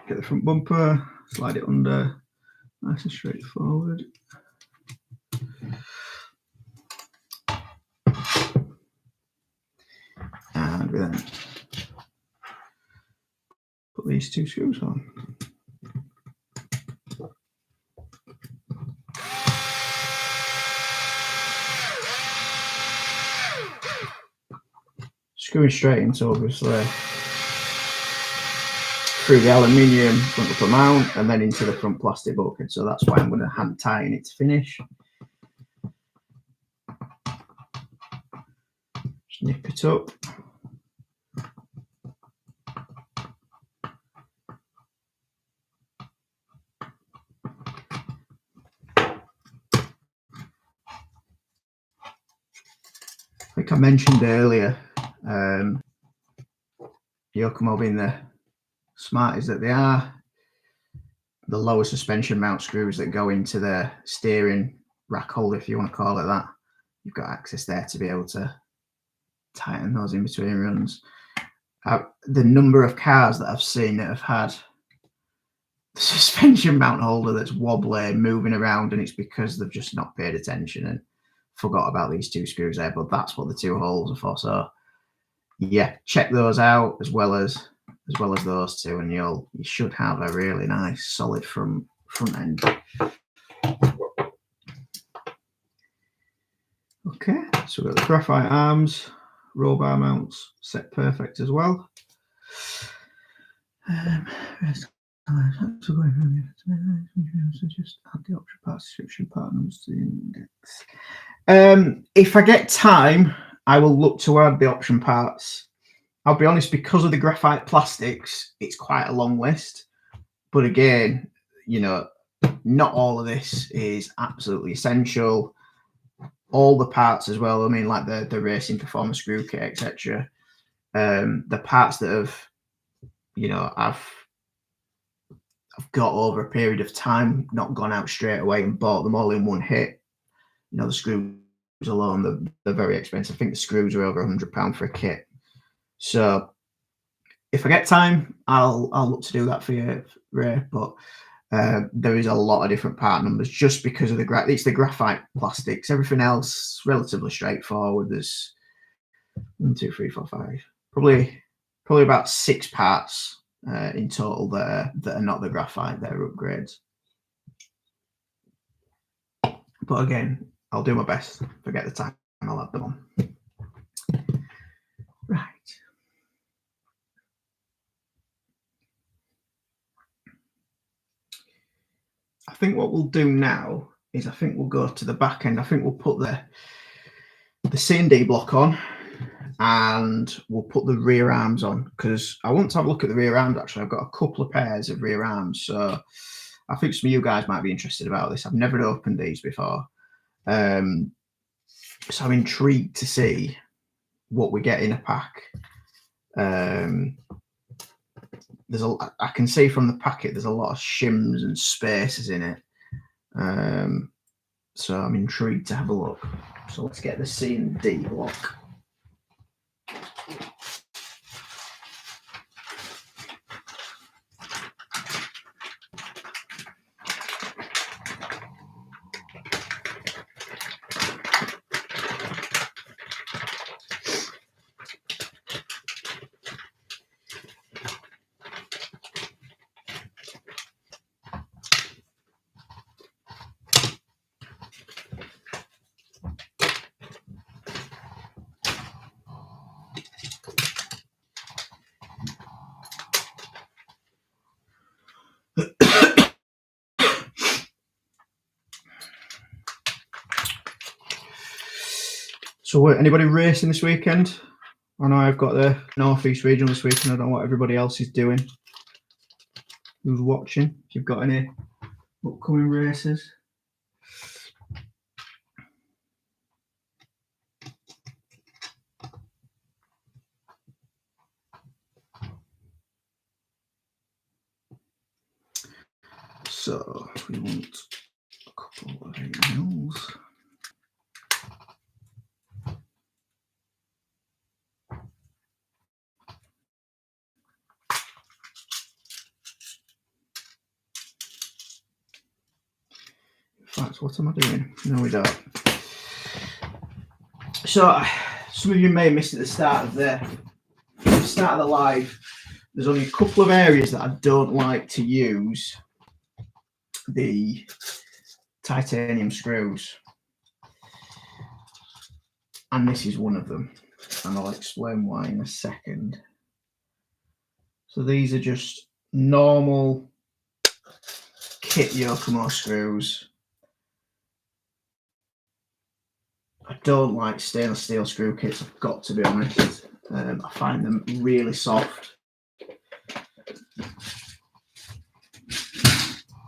Get the front bumper, slide it under, nice and straightforward. And we then put these 2 screws on. Screwing straight into, obviously, through the aluminium front upper mount and then into the front plastic bulkhead. So that's why I'm going to hand tighten it to finish. Just nip it up. I think I mentioned earlier, Yokomo being the smart as that they are, the lower suspension mount screws that go into the steering rack holder, if you want to call it that, you've got access there to be able to tighten those in between runs. The number of cars that I've seen that have had the suspension mount holder that's wobbly, moving around, and it's because they've just not paid attention and forgot about these 2 screws there, but that's what the 2 holes are for. So yeah, check those out as well as those 2, and you should have a really nice solid front end. Okay, so we've got the graphite arms, roll bar mounts set perfect as well. So just add the option part description part numbers to the index. If I get time, I will look to add the option parts. I'll be honest, because of the graphite plastics, it's quite a long list. But again, you know, not all of this is absolutely essential. All the parts as well, I mean, like the racing performance screw kit, etc. The parts that have, you know, I've got over a period of time, not gone out straight away and bought them all in one hit. You know, the screws alone, they're very expensive. I think the screws are over £100 for a kit. So if I get time, I'll look to do that for you, Ray. But there is a lot of different part numbers just because of it's the graphite plastics. Everything else relatively straightforward. There's 1, 2, 3, 4, 5, probably about 6 parts in total that are not the graphite. They're upgrades. But again, I'll do my best. If I get the time, I'll add them on. Right. I think what we'll do now is I think we'll go to the back end. I think we'll put the C&D block on, and we'll put the rear arms on, because I want to have a look at the rear arms. Actually, I've got a couple of pairs of rear arms, so I think some of you guys might be interested about this. I've never opened these before, so I'm intrigued to see what we get in a pack. I can see from the packet there's a lot of shims and spaces in it, so I'm intrigued to have a look. So let's get the C&D block. So anybody racing this weekend? I know I've got the Northeast region this weekend. I don't know what everybody else is doing. Who's watching? If you've got any upcoming races. So we want a couple of 8mm. Right, what am I doing? No, we don't. So, some of you may have missed at the start of the live. There's only a couple of areas that I don't like to use the titanium screws, and this is one of them, and I'll explain why in a second. So these are just normal kit Yokomo screws. I don't like stainless steel screw kits, I've got to be honest. I find them really soft.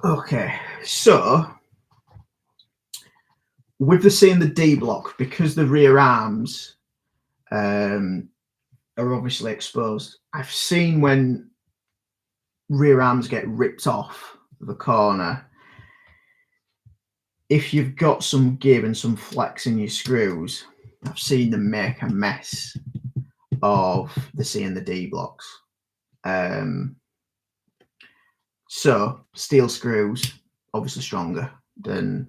Okay, so with the C and the D block, because the rear arms are obviously exposed, I've seen when rear arms get ripped off the corner, if you've got some give and some flex in your screws, I've seen them make a mess of the C and the D blocks. So steel screws, obviously stronger than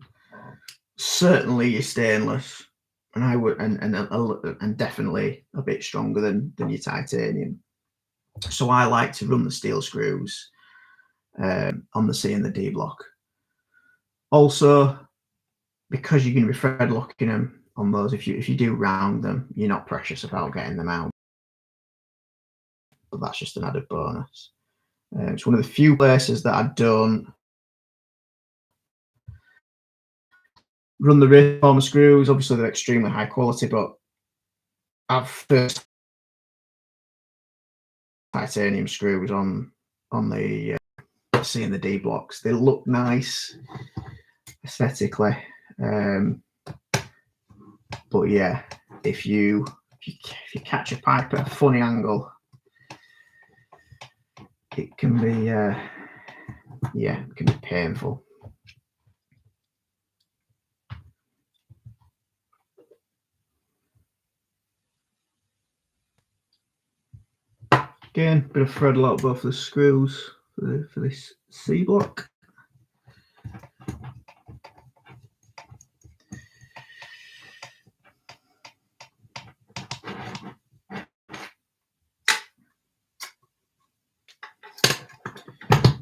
certainly your stainless, and I would and definitely a bit stronger than your titanium. So I like to run the steel screws on the C and the D block. Also, because you're going to be thread locking them on those, if you do round them, you're not precious about getting them out. But that's just an added bonus. It's one of the few places that I don't run the reformer screws. Obviously, they're extremely high quality, but I've first titanium screws on the C and the D blocks. They look nice aesthetically, but yeah, if you catch a pipe at a funny angle, it can be it can be painful. Again, bit of thread lock both the screws for this C block.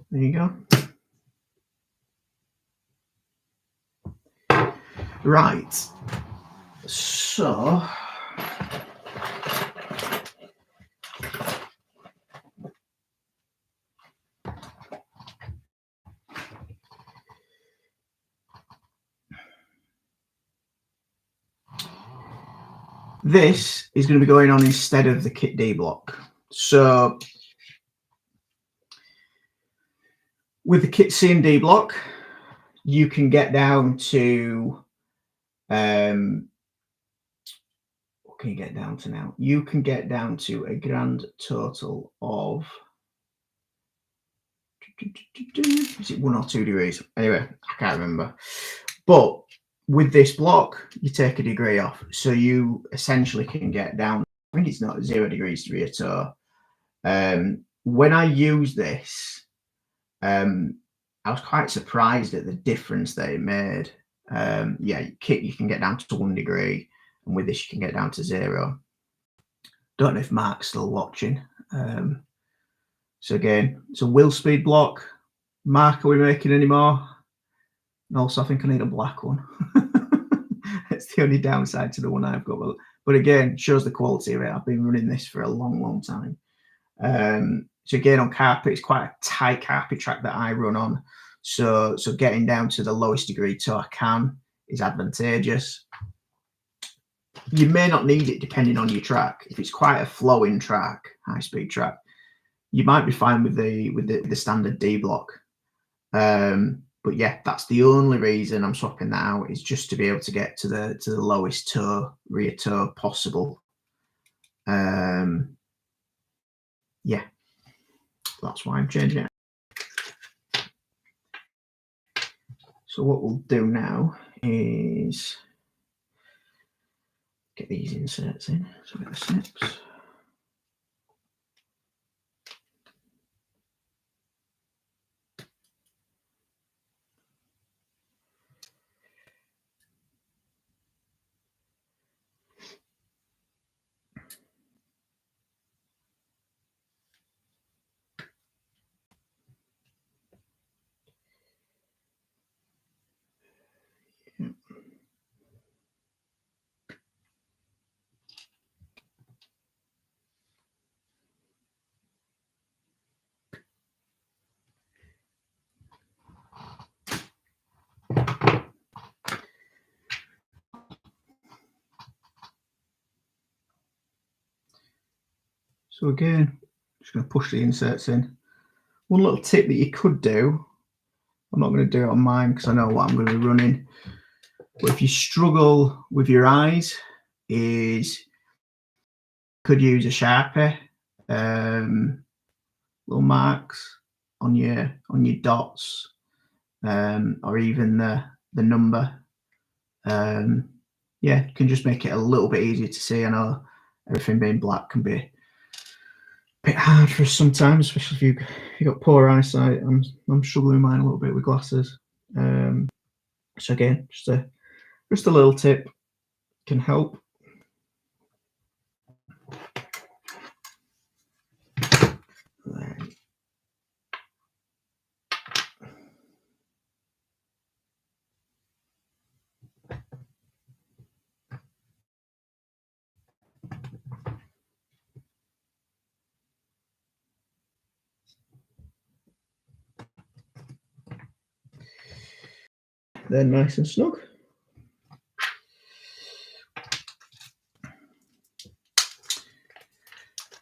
There you go. Right. So this is going to be going on instead of the kit D block. So with the kit C and D block, you can get down to what can you get down to now? You can get down to a grand total of, is it 1 or 2 degrees? Anyway, I can't remember. But with this block, you take a degree off. So you essentially can get down, I think it's not 0 degrees to rear toe. When I use this, I was quite surprised at the difference that it made. Yeah, kit you can get down to 1 degree, and with this you can get down to 0. Don't know if Mark's still watching. So again, it's a wheel speed block. Mark, are we making any more? And also, I think I need a black one. It's the only downside to the one I've got. But again, shows the quality of it. I've been running this for a long, long time. So again, on carpet, it's quite a tight carpet track that I run on. So getting down to the lowest degree toe I can is advantageous. You may not need it depending on your track. If it's quite a flowing track, high speed track, you might be fine with the standard D block. But yeah, that's the only reason I'm swapping that out, is just to be able to get to the lowest toe, rear toe possible. Yeah, that's why I'm changing it. So what we'll do now is get these inserts in. So get the snips. So again, just going to push the inserts in. One little tip that you could do, I'm not going to do it on mine because I know what I'm going to be running, but if you struggle with your eyes, is could use a Sharpie, little marks on your dots, or even the number. Yeah, you can just make it a little bit easier to see. I know everything being black can be a bit hard for us sometimes, especially if you got poor eyesight. I'm struggling with mine a little bit with glasses. So again, just a little tip can help. They're nice and snug.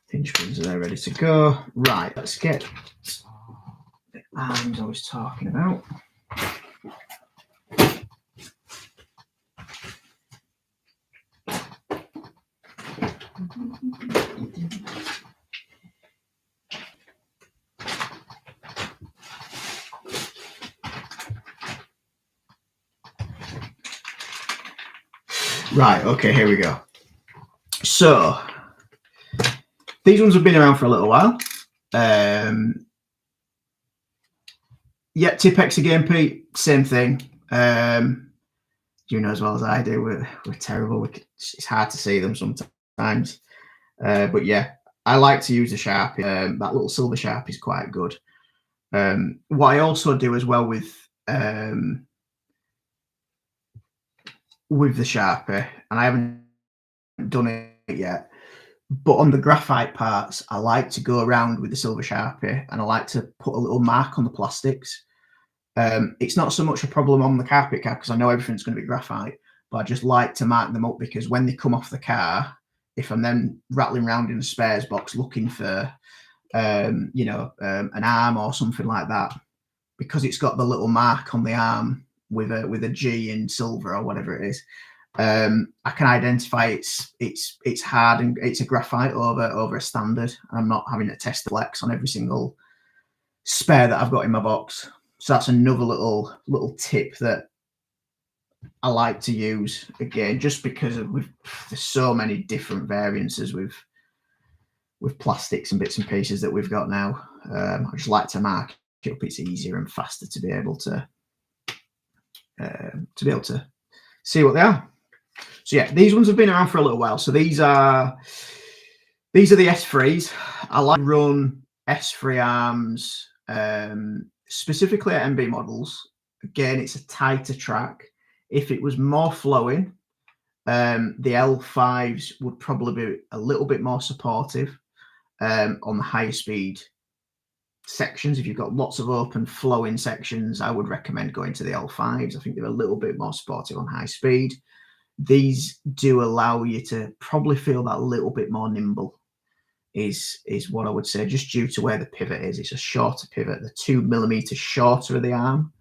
Hinge pins are there ready to go. Right, let's get the arms I was talking about. Right, okay, here we go. So these ones have been around for a little while. Yeah, Tipex again, Pete, same thing. You know as well as I do, we're terrible. It's hard to see them sometimes. But yeah, I like to use a Sharpie. That little silver Sharpie is quite good. What I also do as well with the Sharpie, and I haven't done it yet, but on the graphite parts, I like to go around with the silver Sharpie and I like to put a little mark on the plastics. It's not so much a problem on the carpet card because I know everything's going to be graphite, but I just like to mark them up because when they come off the car, if I'm then rattling around in a spares box looking for, an arm or something like that, because it's got the little mark on the arm with a G in silver or whatever it is, I can identify it's hard and it's a graphite over a standard. I'm not having to test the flex on every single spare that I've got in my box. So that's another little tip that I like to use, again, just because there's so many different variances with plastics and bits and pieces that we've got now. I just like to mark it up. It's easier and faster to be able to see what they are. So yeah, these ones have been around for a little while. So these are the S3s. I like to run S3 arms, specifically at MB models. Again, it's a tighter track. If it was more flowing, the L5s would probably be a little bit more supportive on the higher speed sections. If you've got lots of open flowing sections, I would recommend going to the L5s. I think they're a little bit more supportive on high speed. These do allow you to probably feel that little bit more nimble, is what I would say, just due to where the pivot is. It's a shorter pivot. The 2 millimeters shorter of the arm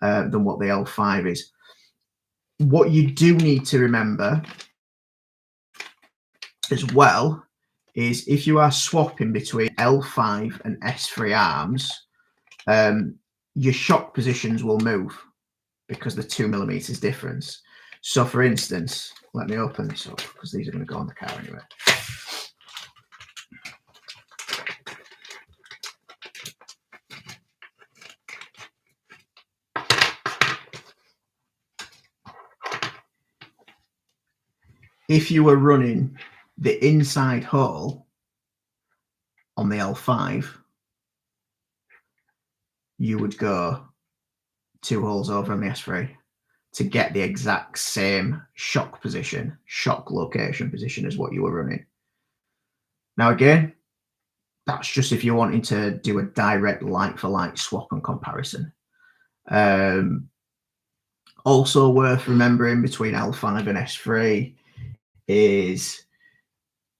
than what the L5 is. What you do need to remember as well is if you are swapping between L5 and S3 arms, your shock positions will move because the 2 millimeters difference. So for instance, let me open this up because these are going to go on the car anyway. If you were running the inside hole on the L5, you would go 2 holes over on the S3 to get the exact same shock location position as what you were running. Now again, that's just if you're wanting to do a direct like-for-like swap and comparison. Also worth remembering between L5 and S3 is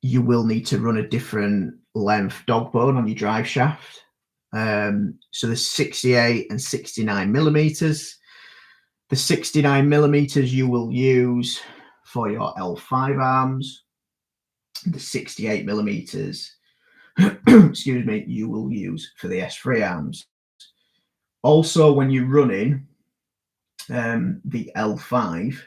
you will need to run a different length dog bone on your drive shaft. So there's 68 and 69 millimeters. The 69 millimeters you will use for your L5 arms. The 68 millimeters, excuse me, you will use for the S3 arms. Also, when you're running the L5,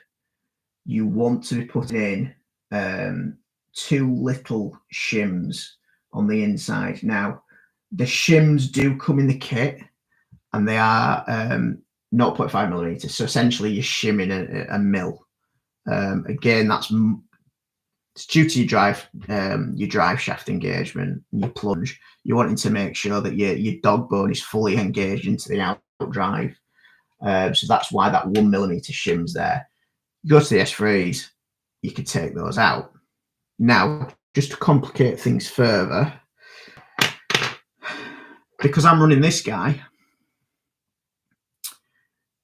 you want to be putting in 2 little shims on the inside. Now, the shims do come in the kit, and they are 0.5 millimeters. So essentially, you're shimming a mil. Again, it's due to your drive shaft engagement and your plunge. You're wanting to make sure that your dog bone is fully engaged into the out drive. So that's why that 1 millimeter shim's there. You go to the S3s, you can take those out. Now, just to complicate things further, because I'm running this guy,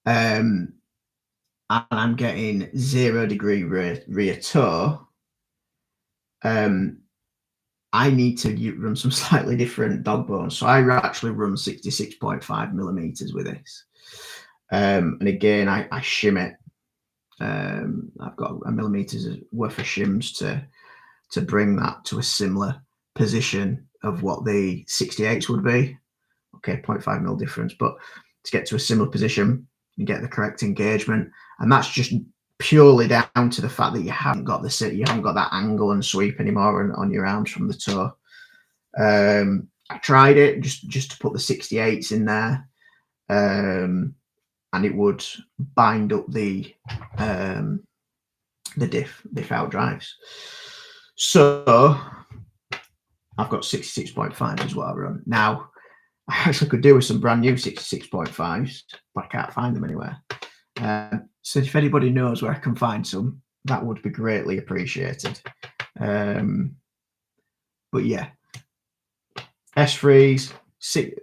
and I'm getting 0 degree rear toe, I need to run some slightly different dog bones. So I actually run 66.5 millimeters with this. And again, I shim it. I've got a millimeter's worth of shims to bring that to a similar position of what the 68s would be. Okay, 0.5 mil difference, but to get to a similar position and get the correct engagement. And that's just purely down to the fact that you haven't got that angle and sweep anymore on your arms from the toe. I tried it just to put the 68s in there, and it would bind up the diff out drives. So I've got 66.5 is what I run. Now, I actually could do with some brand new 66.5s, but I can't find them anywhere. So if anybody knows where I can find some, that would be greatly appreciated. But yeah, S3s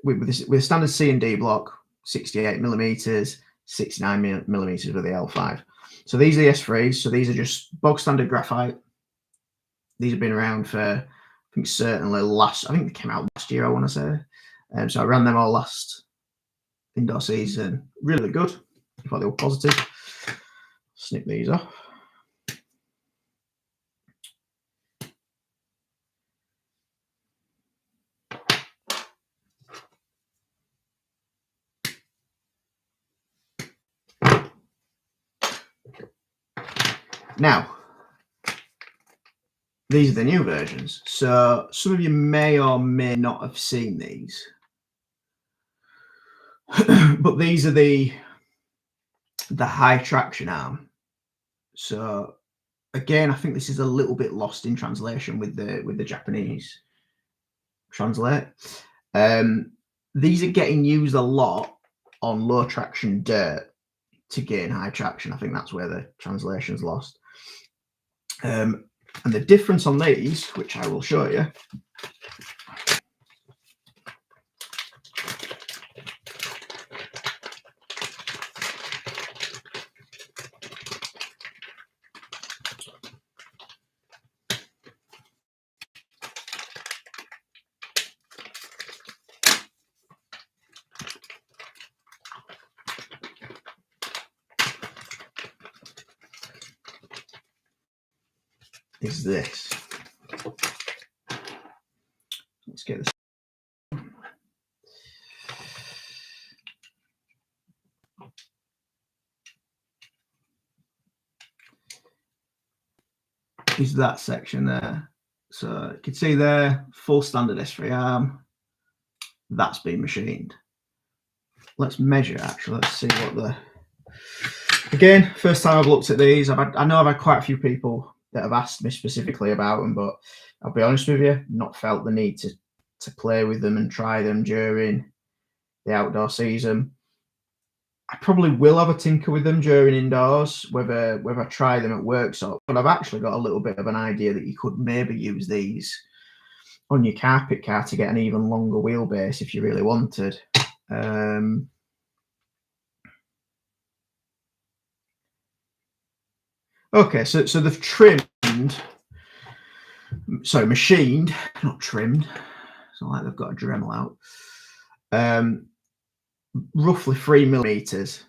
with a standard C and D block, 68 millimeters, 69 millimeters with the L5. So these are the S3s. So these are just bog standard graphite. These have been around for, I think they came out last year, I want to say. So I ran them all last indoor season. Really good. I thought they were positive. Snip these off. Now, these are the new versions. So some of you may or may not have seen these. But these are the high traction arm. So again, I think this is a little bit lost in translation with the Japanese translate. These are getting used a lot on low traction dirt to gain high traction. I think that's where the translation's lost. And the difference on these, which I will show you, is this. Let's get this. Is that section there. So you can see there, full standard S3 arm. That's been machined. Let's measure actually. Let's see what the. Again, first time I've looked at these. I know I've had quite a few people that have asked me specifically about them, but I'll be honest with you, not felt the need to play with them and try them during the outdoor season. I probably will have a tinker with them during indoors, whether I try them at workshop. But I've actually got a little bit of an idea that you could maybe use these on your carpet car to get an even longer wheelbase if you really wanted. Okay, so they've trimmed So machined, not trimmed. It's not like they've got a Dremel out. Roughly 3mm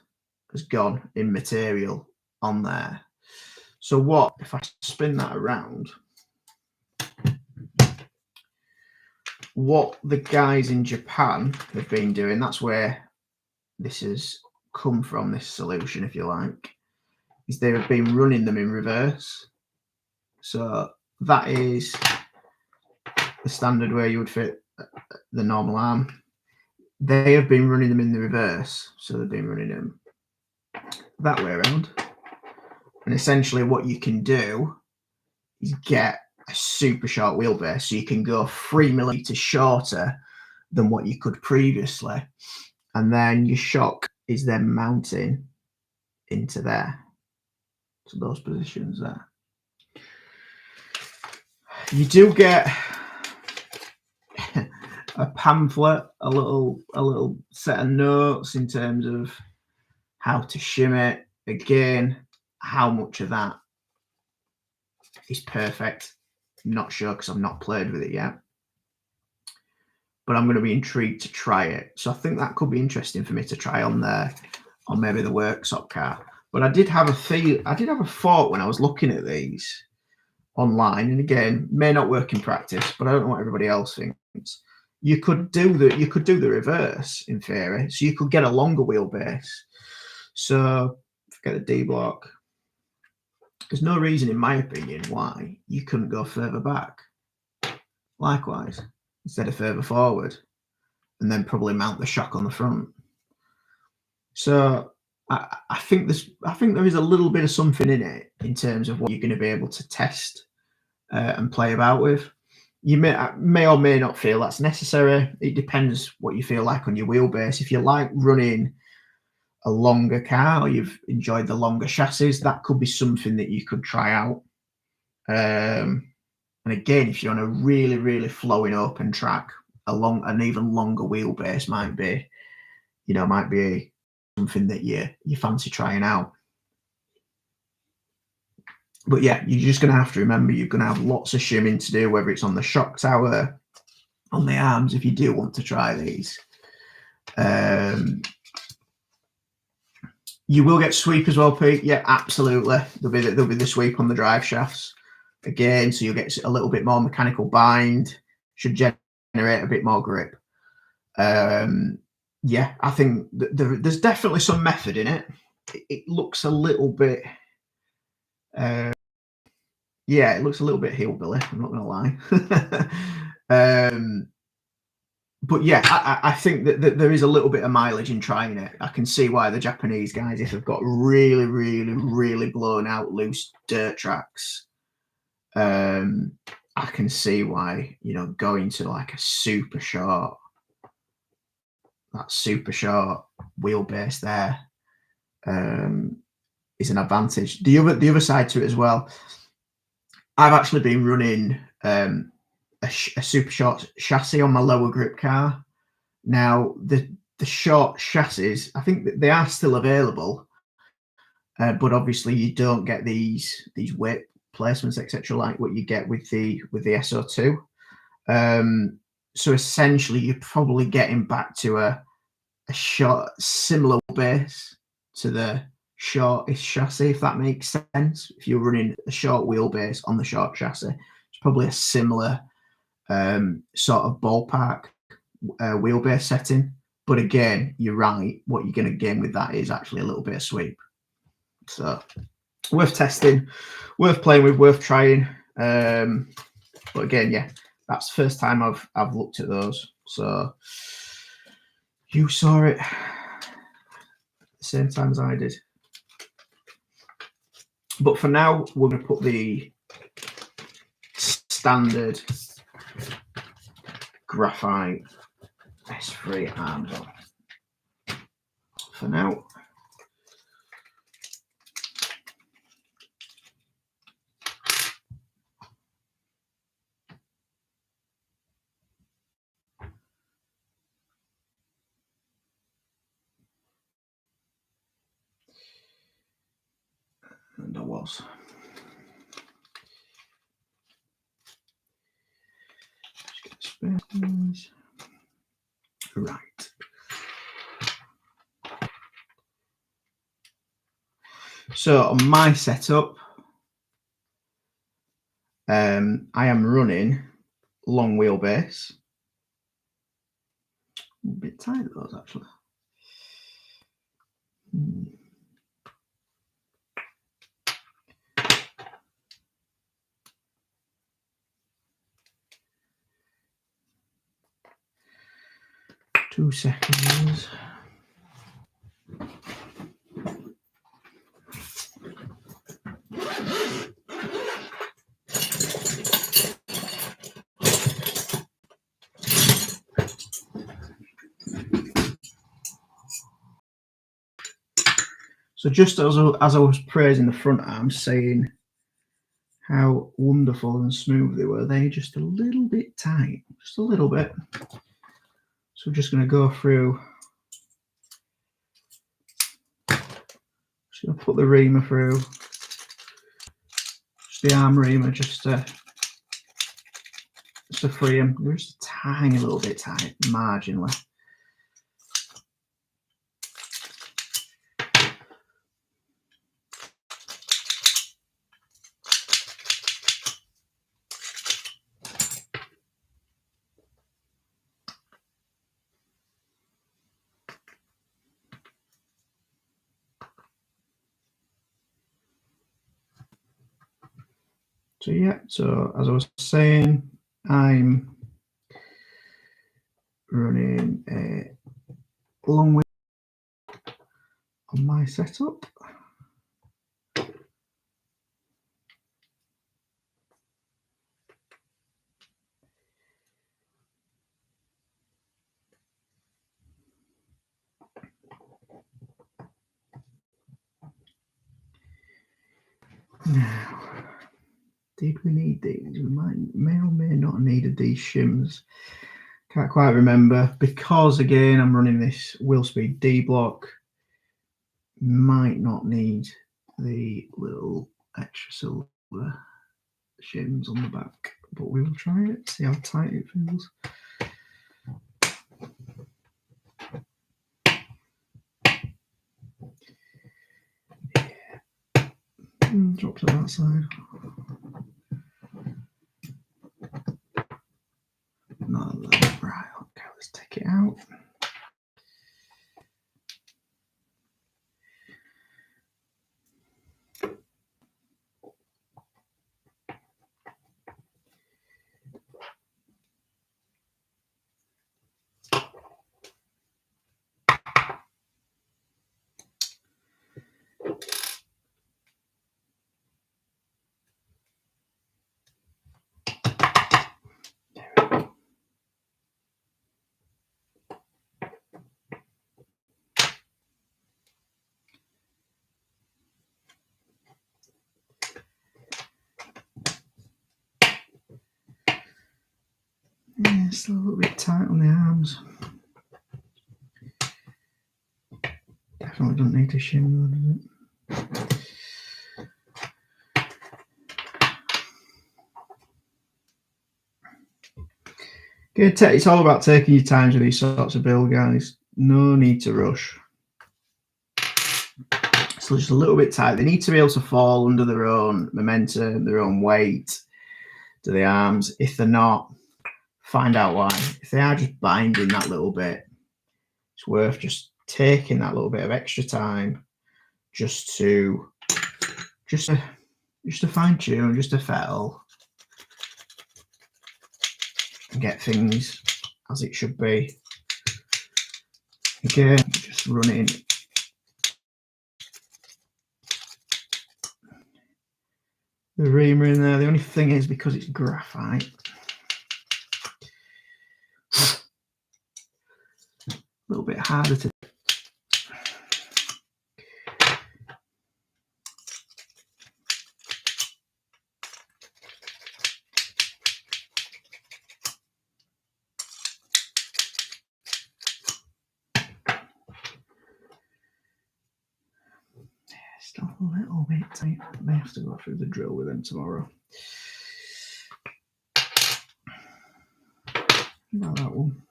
has gone in material on there. So what if I spin that around? What the guys in Japan have been doing, that's where this has come from, this solution, if you like, is they have been running them in reverse. So that is the standard where you would fit the normal arm. They have been running them in the reverse, so they've been running them that way around. And essentially what you can do is get a super short wheelbase, so you can go 3mm shorter than what you could previously, and then your shock is then mounting into there, to those positions there. You do get a pamphlet, a little set of notes in terms of how to shim it. Again, how much of that is perfect, not sure, because I've not played with it yet, but I'm going to be intrigued to try it. So I think that could be interesting for me to try on there, on maybe the workshop car. But I did have a thought when I was looking at these online, and again, may not work in practice, but I don't know what everybody else thinks. You could do the reverse in theory, so you could get a longer wheelbase. So forget the D block. There's no reason, in my opinion, why you couldn't go further back. Likewise, instead of further forward, and then probably mount the shock on the front. So I think there is a little bit of something in it in terms of what you're going to be able to test and play about with. You may or may not feel that's necessary. It depends what you feel like on your wheelbase. If you like running a longer car, or you've enjoyed the longer chassis, that could be something that you could try out. And again, if you're on a really flowing open track, an even longer wheelbase might be something that you fancy trying out. But yeah, you're just going to have to remember you're going to have lots of shimming to do, whether it's on the shock tower, on the arms, if you do want to try these. You will get sweep as well, Pete. Yeah, absolutely. There'll be the sweep on the drive shafts again, so you'll get a little bit more mechanical bind. Should generate a bit more grip. Yeah, I think there's definitely some method in it. It looks a little bit, yeah, it looks a little bit hillbilly, I'm not gonna lie. But yeah, I think that there is a little bit of mileage in trying it. I can see why the Japanese guys, if they've got really blown out loose dirt tracks, I can see why, going to like that super short wheelbase there is an advantage. The other side to it as well, I've actually been running a super short chassis on my lower grip car. Now the short chassis, I think that they are still available, but obviously you don't get these weight placements, etc., like what you get with the SO2. So essentially, you're probably getting back to a short, similar base to the shortest chassis, if that makes sense. If you're running a short wheelbase on the short chassis, it's probably a similar sort of ballpark wheelbase setting. But again, you're right. What you're going to gain with that is actually a little bit of sweep. So worth testing, worth playing with, worth trying. But again, yeah, that's the first time I've looked at those. So you saw it at the same time as I did. But for now, we're going to put the standard graphite S3 arms on for now. And I was. spaces. Right. So on my setup, I am running long wheelbase. A bit tight those actually. Two seconds. So just as I was praising the front arms, saying how wonderful and smooth they were, they're just a little bit tight, just a little bit. So we're just going to go through, just going to put the reamer through, just the arm reamer, just to free them. They're just a tiny little bit tight, marginally. So yeah, so as I was saying, I'm running a long way on my setup. Now, did we need these? We may or may not have needed these shims. Can't quite remember, because again I'm running this wheel speed D block. Might not need the little extra silver shims on the back, but we will try it, see how tight it feels. Drop to that side. Not that. Right, okay, let's take it out. Yeah, it's a little bit tight on the arms. Definitely don't need to shim though, does it? It's all about taking your time with these sorts of build, guys. No need to rush. So just a little bit tight. They need to be able to fall under their own momentum, their own weight to the arms. If they're not, find out why. If they are just binding that little bit, it's worth just taking that little bit of extra time just to fine tune, just to fettle and get things as it should be. Again, just running the reamer in there. The only thing is, because it's graphite, a little bit harder to. Still a little bit tight. I may have to go through the drill with them tomorrow. About that one.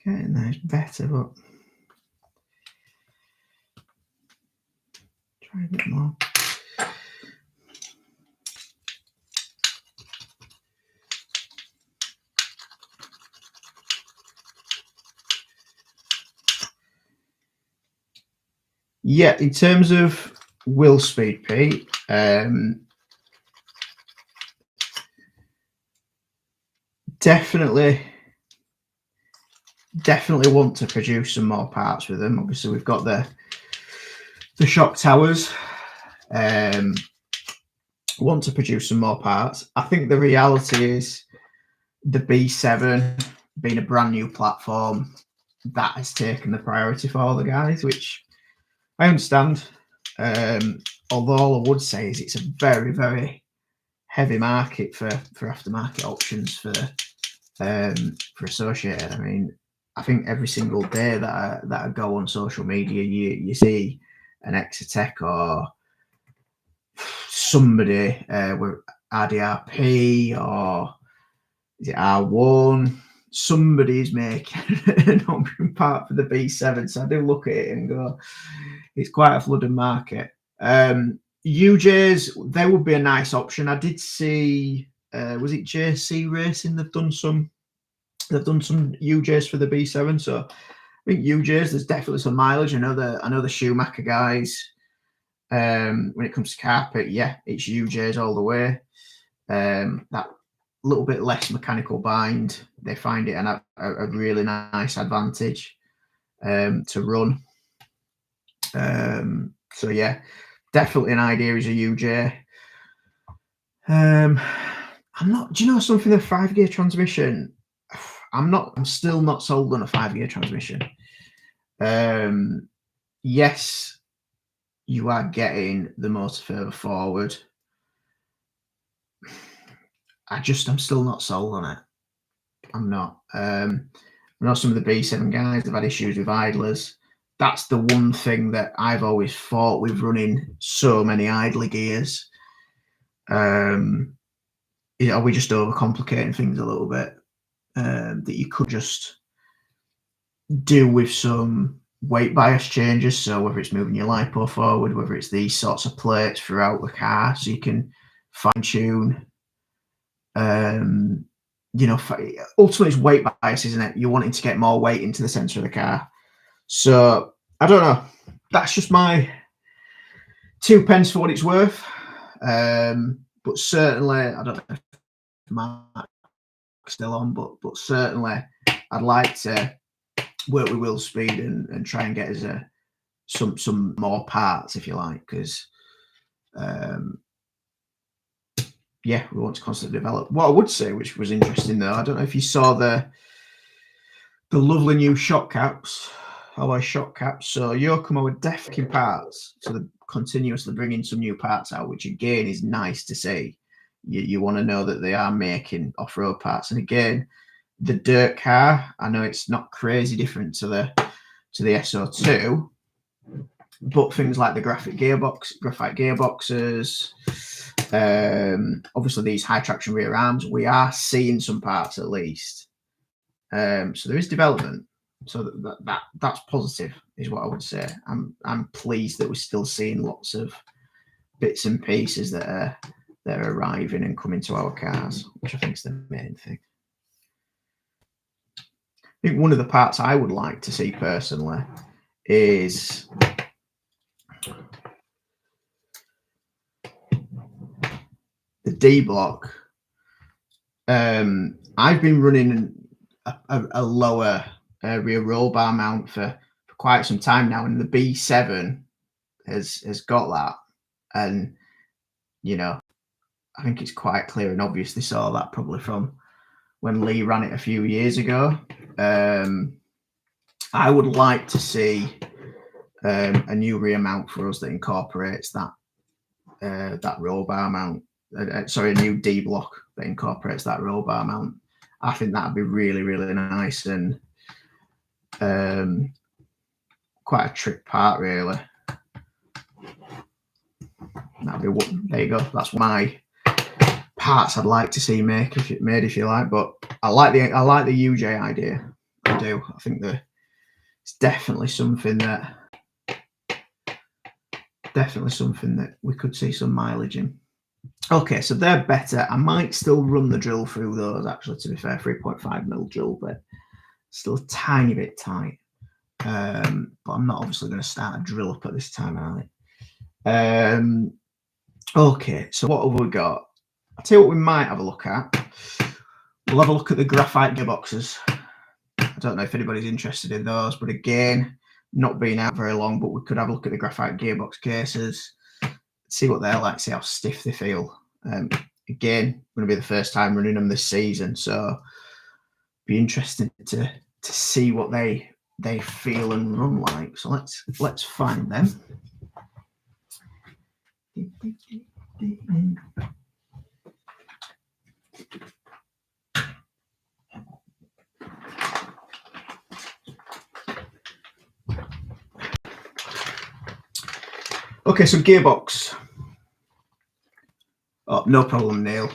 Getting there is better, but try a bit more. Yeah, in terms of wheel speed, Pete, definitely want to produce some more parts with them. Obviously, we've got the shock towers. Want to produce some more parts. I think the reality is the B7 being a brand new platform, that has taken the priority for all the guys, which I understand. Although all I would say is it's a very, very heavy market for aftermarket options for Associated. I mean, I think every single day that I go on social media, you see an Exotec or somebody with RDRP or is it R1? Somebody's making an option part for the B7. So I do look at it and go, it's quite a flooded market. UJs, they would be a nice option. I did see, was it JC Racing? They've done some UJs for the B7. So I think UJs, there's definitely some mileage. I know the Schumacher guys. When it comes to carpet, yeah, it's UJs all the way. That little bit less mechanical bind, they find it a really nice advantage to run. So yeah, definitely an idea is a UJ. I'm not. Do you know something? The 5-gear transmission. I'm still not sold on a 5-gear transmission. Yes, you are getting the motor further forward. I'm still not sold on it. I'm not. I know some of the B7 guys have had issues with idlers. That's the one thing that I've always fought with running so many idler gears. Are we just overcomplicating things a little bit? That you could just do with some weight bias changes. So whether it's moving your LiPo forward, whether it's these sorts of plates throughout the car, so you can fine tune. Ultimately it's weight bias, isn't it? You're wanting to get more weight into the center of the car. So I don't know. That's just my 2 pence for what it's worth. But certainly, I don't know if Mark's still on, but certainly I'd like to work with wheel speed and try and get us some more parts, if you like, because yeah, we want to constantly develop. What I would say, which was interesting though, I don't know if you saw the lovely new shock caps, alloy shock caps. So Yokomo are definitely parts, so they're continuously bringing some new parts out, which again is nice to see. You want to know that they are making off-road parts. And again, the dirt car, I know it's not crazy different to the SO2, but things like the graphite gearboxes, obviously these high traction rear arms, we are seeing some parts at least. So there is development. So that's positive, is what I would say. I'm pleased that we're still seeing lots of bits and pieces that are arriving and coming to our cars, which I think is the main thing. I think one of the parts I would like to see personally is the D block. I've been running a lower rear roll bar mount for quite some time now, and the B7 has got that. And I think it's quite clear and obvious they saw that probably from when Lee ran it a few years ago. I would like to see a new rear mount for us that incorporates that roll bar mount. A new D block that incorporates that roll bar mount. I think that'd be really, really nice and quite a trick part, really. That'd be there you go. That's my parts I'd like to see made, if you like. But I like the UJ idea. I do. I think that it's definitely something that we could see some mileage in. Okay, so they're better. I might still run the drill through those, actually, to be fair. 3.5mm drill bit. Still a tiny bit tight. But I'm not obviously going to start a drill up at this time, are I? Okay, so what have we got? I'll tell you what we might have a look at. We'll have a look at the graphite gearboxes. I don't know if anybody's interested in those, but again, not been out very long, but we could have a look at the graphite gearbox cases, see what they're like, see how stiff they feel. Again, going to be the first time running them this season, so be interesting to see what they feel and run like. So let's find them. Okay, so gearbox. Oh, no problem, Neil.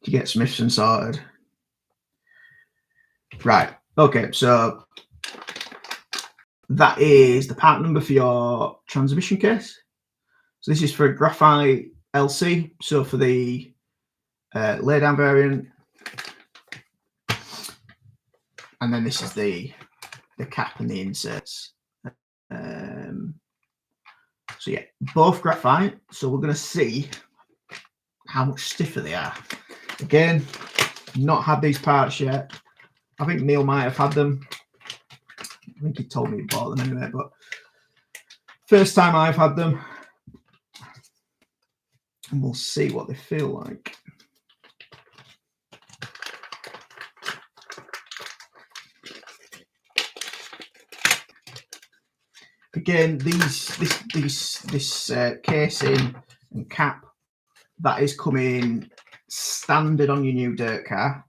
You get Smithson sorted. Right. Okay, so that is the part number for your transmission case. So this is for a graphite LC. So for the laydown variant, and then this is the cap and the inserts. So yeah, both graphite. So we're going to see how much stiffer they are. Again, not had these parts yet. I think Neil might have had them. I think he told me he bought them anyway, but first time I've had them. And we'll see what they feel like. Again, this casing and cap, that is coming standard on your new dirt car.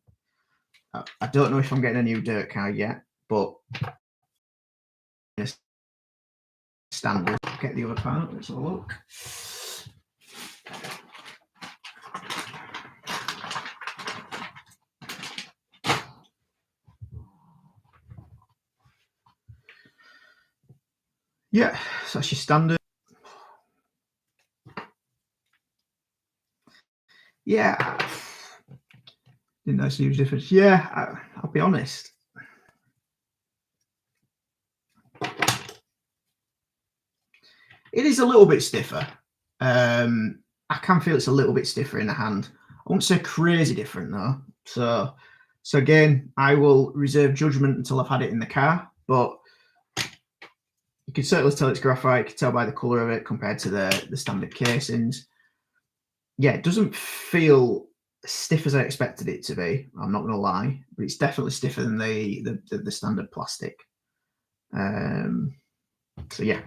I don't know if I'm getting a new dirt car yet, but standard. Get the other part. Let's have a look. Yeah, so that's your standard. Yeah, didn't notice a huge difference. Yeah, I'll be honest. It is a little bit stiffer. I can feel it's a little bit stiffer in the hand. I won't say crazy different though. So again, I will reserve judgment until I've had it in the car, but you can certainly tell it's graphite. You can tell by the colour of it compared to the standard casings. Yeah, it doesn't feel stiff as I expected it to be. I'm not going to lie, but it's definitely stiffer than the standard plastic. So yeah.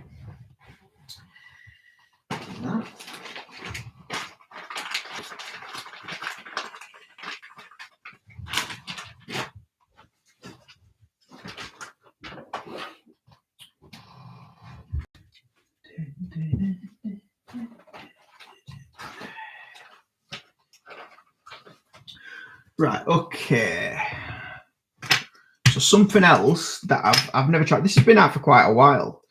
Right, okay. So something else that I've never tried. This has been out for quite a while.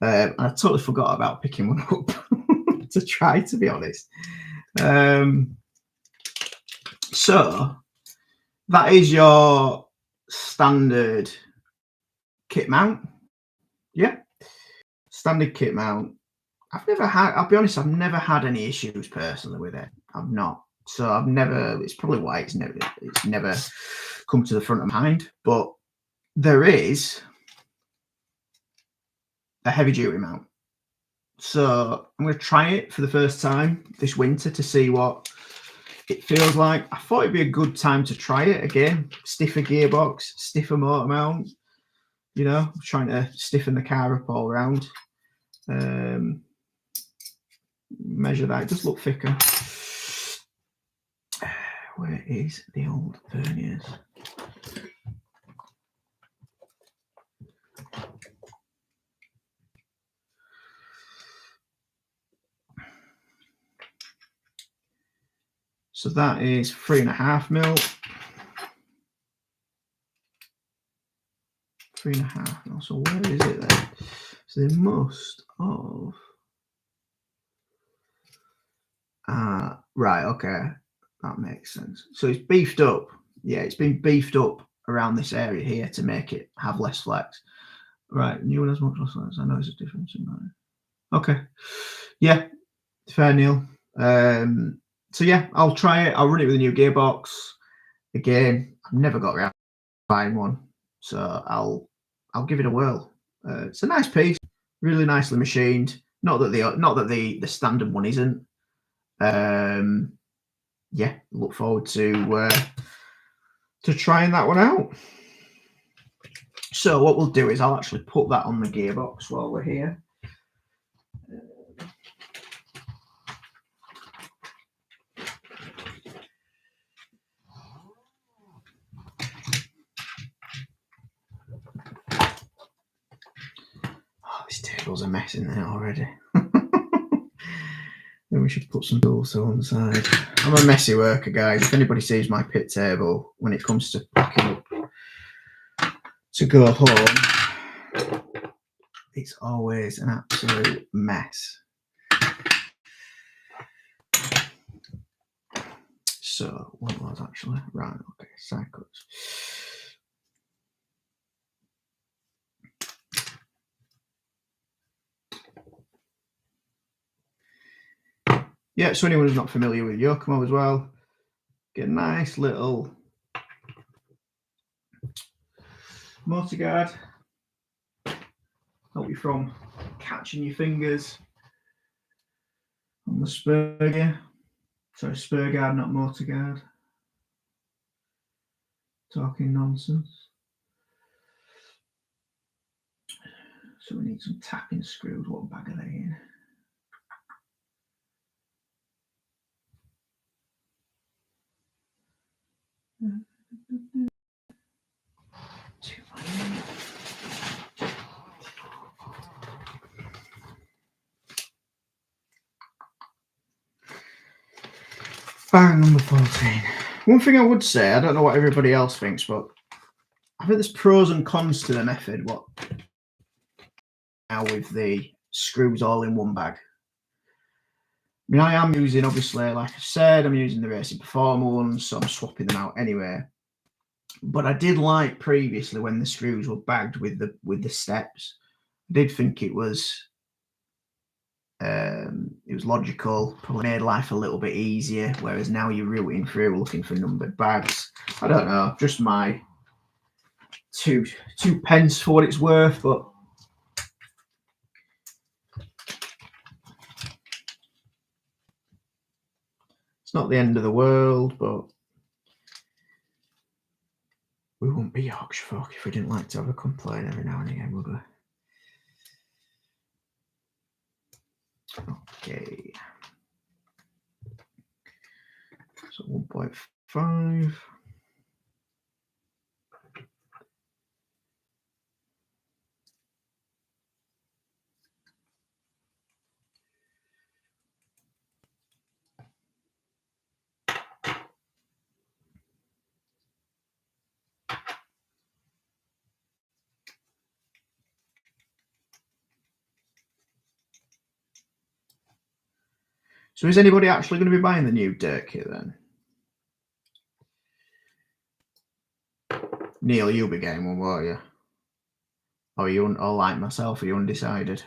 And I totally forgot about picking one up to try, to be honest. So that is your standard kit mount. Yeah, standard kit mount. I'll be honest, I've never had any issues personally with it. I've not. So I've never, it's probably why it's never come to the front of mind. But there is a heavy duty mount. So I'm going to try it for the first time this winter to see what it feels like. I thought it'd be a good time to try it again. Stiffer gearbox, stiffer motor mount. You know, trying to stiffen the car up all around. Measure that. It does look thicker. Where is the old verniers? So that is 3.5 mil. 3.5 mil. So where is it then? So they must have. Right, okay. That makes sense. So it's beefed up. Yeah, it's been beefed up around this area here to make it have less flex. Right, new one has much less flex. I know there's a difference in that. Okay. Yeah, fair, Neil. So yeah, I'll try it. I'll run it with a new gearbox. Again, I've never got around to buying one, so I'll give it a whirl. It's a nice piece, really nicely machined. Not that the standard one isn't. Yeah, look forward to trying that one out. So what we'll do is I'll actually put that on the gearbox while we're here. Oh, this table's a mess in there already. Maybe we should put some tools on the side. I'm a messy worker, guys. If anybody sees my pit table when it comes to packing up to go home, it's always an absolute mess. So what was actually right? Okay, cycles. Yeah, so anyone who's not familiar with Yokomo as well, get a nice little motor guard. Help you from catching your fingers on the spur gear. Sorry, spur guard, not motor guard. Talking nonsense. So we need some tapping screws. What bag are they in? Bang, number 14. One thing I would say, I don't know what everybody else thinks, but I think there's pros and cons to the method. What now with the screws all in one bag? I mean, I am using, obviously, like I said, I'm using the Racing Performer ones, so I'm swapping them out anyway. But I did like previously when the screws were bagged with the steps. I did think it was logical, probably made life a little bit easier. Whereas now you're routing through looking for numbered bags. I don't know, just my two pence for what it's worth, but it's not the end of the world. But we wouldn't be Yorkshire folk if we didn't like to have a complaint every now and again, would we? Okay. So 1.5. So is anybody actually going to be buying the new dirt kit then? Neil, you'll be getting one, won't you? Or like myself, are you undecided?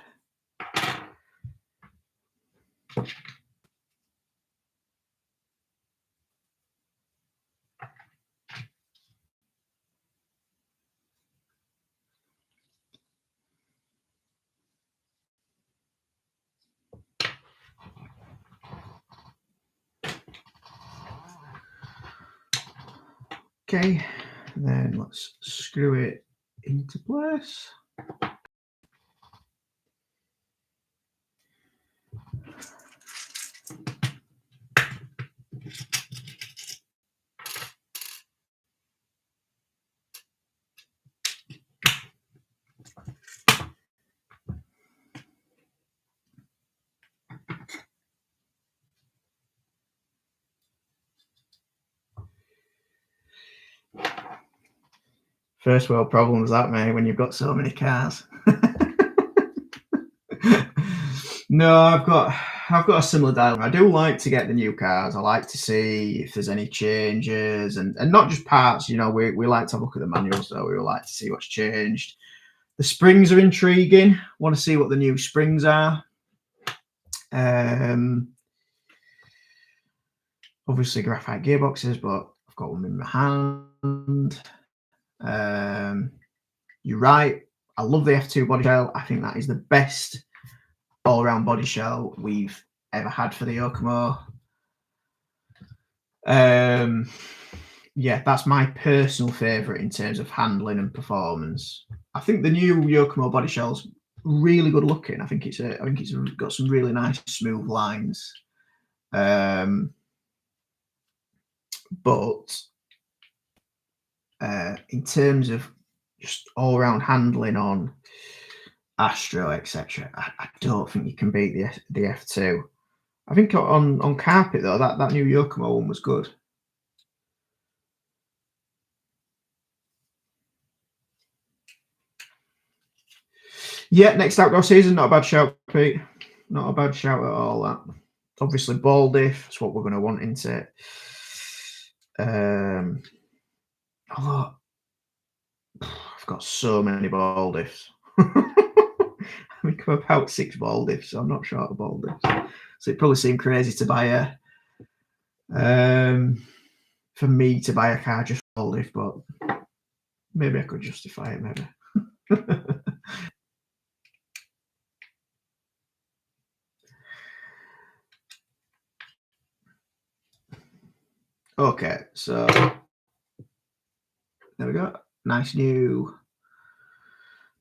Okay, then let's screw it into place. First world problems, that, mate, when you've got so many cars. No, I've got a similar dilemma. I do like to get the new cars. I like to see if there's any changes and not just parts. You know, we like to have a look at the manuals, so we like to see what's changed. The springs are intriguing. Want to see what the new springs are. Obviously graphite gearboxes, but I've got one in my hand. You're right. I love the F2 body shell. I think that is the best all-round body shell we've ever had for the Yokomo. Yeah, that's my personal favourite in terms of handling and performance. I think the new Yokomo body shell's really good looking. I think it's got some really nice smooth lines. But in terms of just all-round handling on Astro, etc., I don't think you can beat the F2. I think on carpet though, that new Yokomo one was good. Yeah, next outdoor season, not a bad shout, Pete. Not a bad shout at all. That obviously ball diff. That's what we're going to want into it. Although I've got so many ball diffs. I think I'm about 6 ball diffs, so I'm not short of ball diffs. So it probably seemed crazy to buy for me to buy a car just for ball diff, but maybe I could justify it. Maybe. Okay, so there we go. Nice new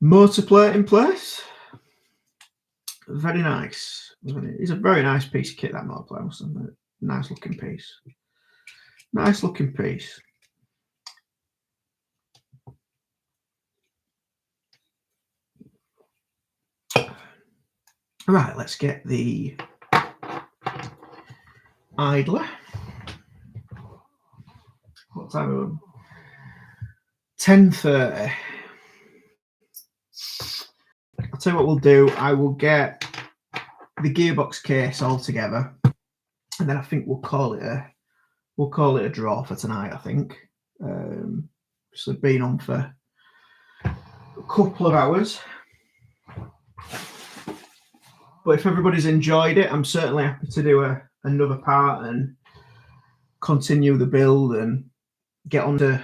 motor plate in place. Very nice. It's a very nice piece of kit, that motor plate, must admit. Nice looking piece. Nice looking piece. Right, let's get the idler. What time are we on? 10:30. I'll tell you what we'll do. I will get the gearbox case all together, and then I think we'll call it a draw for tonight. I think. So been on for a couple of hours, but if everybody's enjoyed it, I'm certainly happy to do another part and continue the build and get onto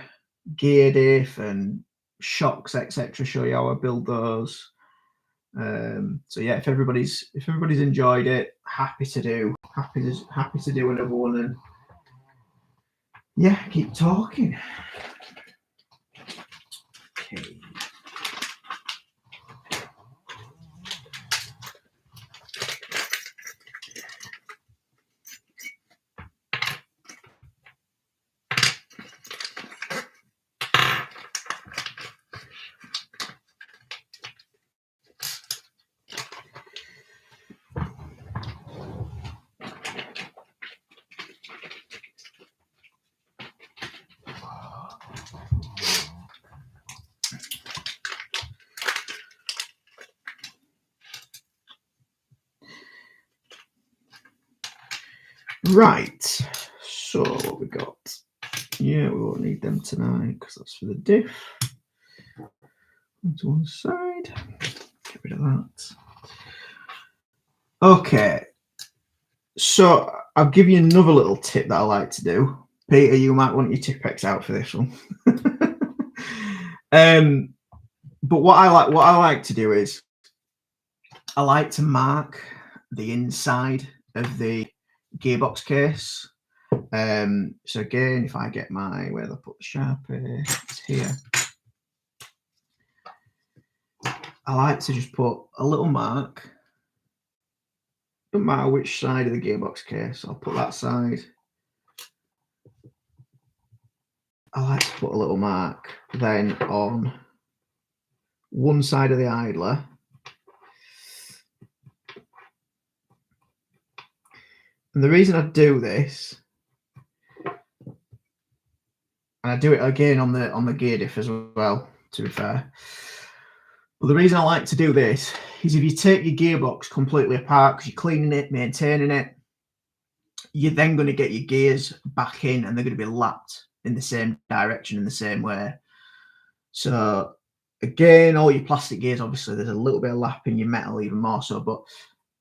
gear diff and shocks, etc. Show you how I build those. So yeah, if everybody's enjoyed it, happy to do another one, and yeah, keep talking. Okay. Right, so what we got? Yeah, we won't need them tonight because that's for the diff. To one side, get rid of that. Okay, so I'll give you another little tip that I like to do. Peter, you might want your Tipex out for this one. But what I like to do is I like to mark the inside of the gearbox case. So again, if I get where I put the Sharpie, it's here. I like to just put a little mark. No matter which side of the gearbox case, I'll put that side. I like to put a little mark then on one side of the idler. And the reason I do this and I do it again on the gear diff as well, to be fair. But the reason I like to do this is if you take your gearbox completely apart because you're cleaning it, maintaining it, you're then going to get your gears back in and they're going to be lapped in the same direction in the same way. So again, all your plastic gears, obviously there's a little bit of lap in your metal even more so, but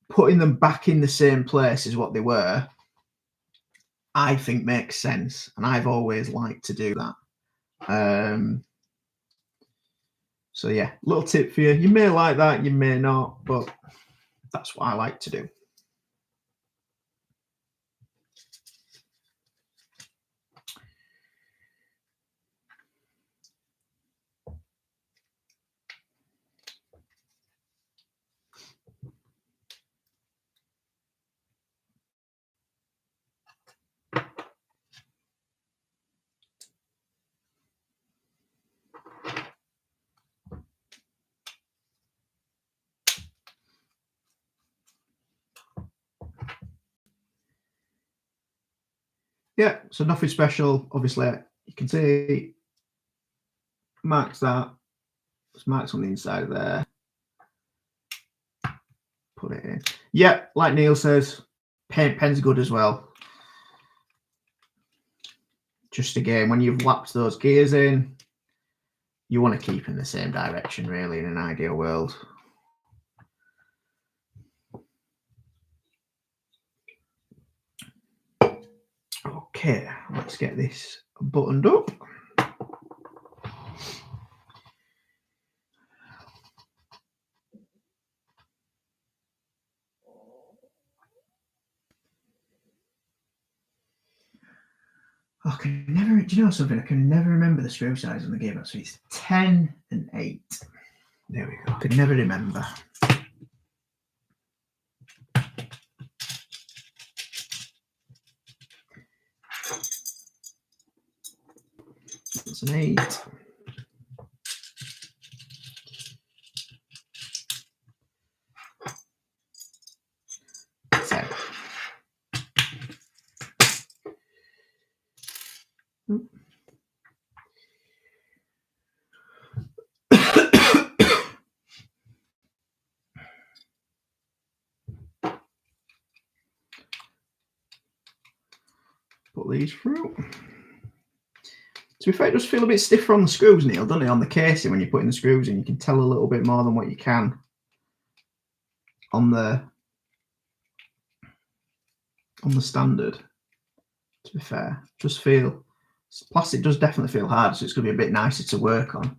putting them back in the same place as what they were, I think makes sense. And I've always liked to do that. So yeah, little tip for you. You may like that, you may not, but that's what I like to do. Yeah, so nothing special. Obviously, you can see marks that. There's marks on the inside of there. Put it in. Yeah, like Neil says, pen's good as well. Just again, when you've lapped those gears in, you want to keep in the same direction, really, in an ideal world. Okay, let's get this buttoned up. I can never, do you know something? I can never remember the screw size on the gearbox. So it's 10 and 8. There we go. I could never remember. That's an 8. Put these through. To be fair, it does feel a bit stiffer on the screws, Neil, doesn't it? On the casing, when you're putting the screws in, you can tell a little bit more than what you can on the standard. To be fair, just feel plastic does definitely feel hard, so it's going to be a bit nicer to work on.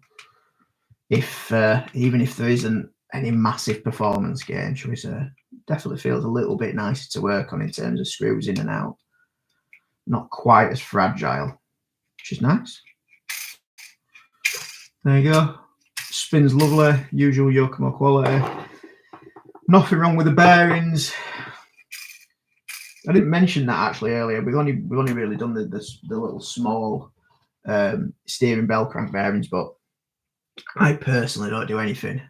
If even if there isn't any massive performance gain, shall we say, definitely feels a little bit nicer to work on in terms of screws in and out. Not quite as fragile, which is nice. There you go. Spins lovely, usual Yokomo quality. Nothing wrong with the bearings. I didn't mention that actually earlier. We've only really done the little small steering bell crank bearings, but I personally don't do anything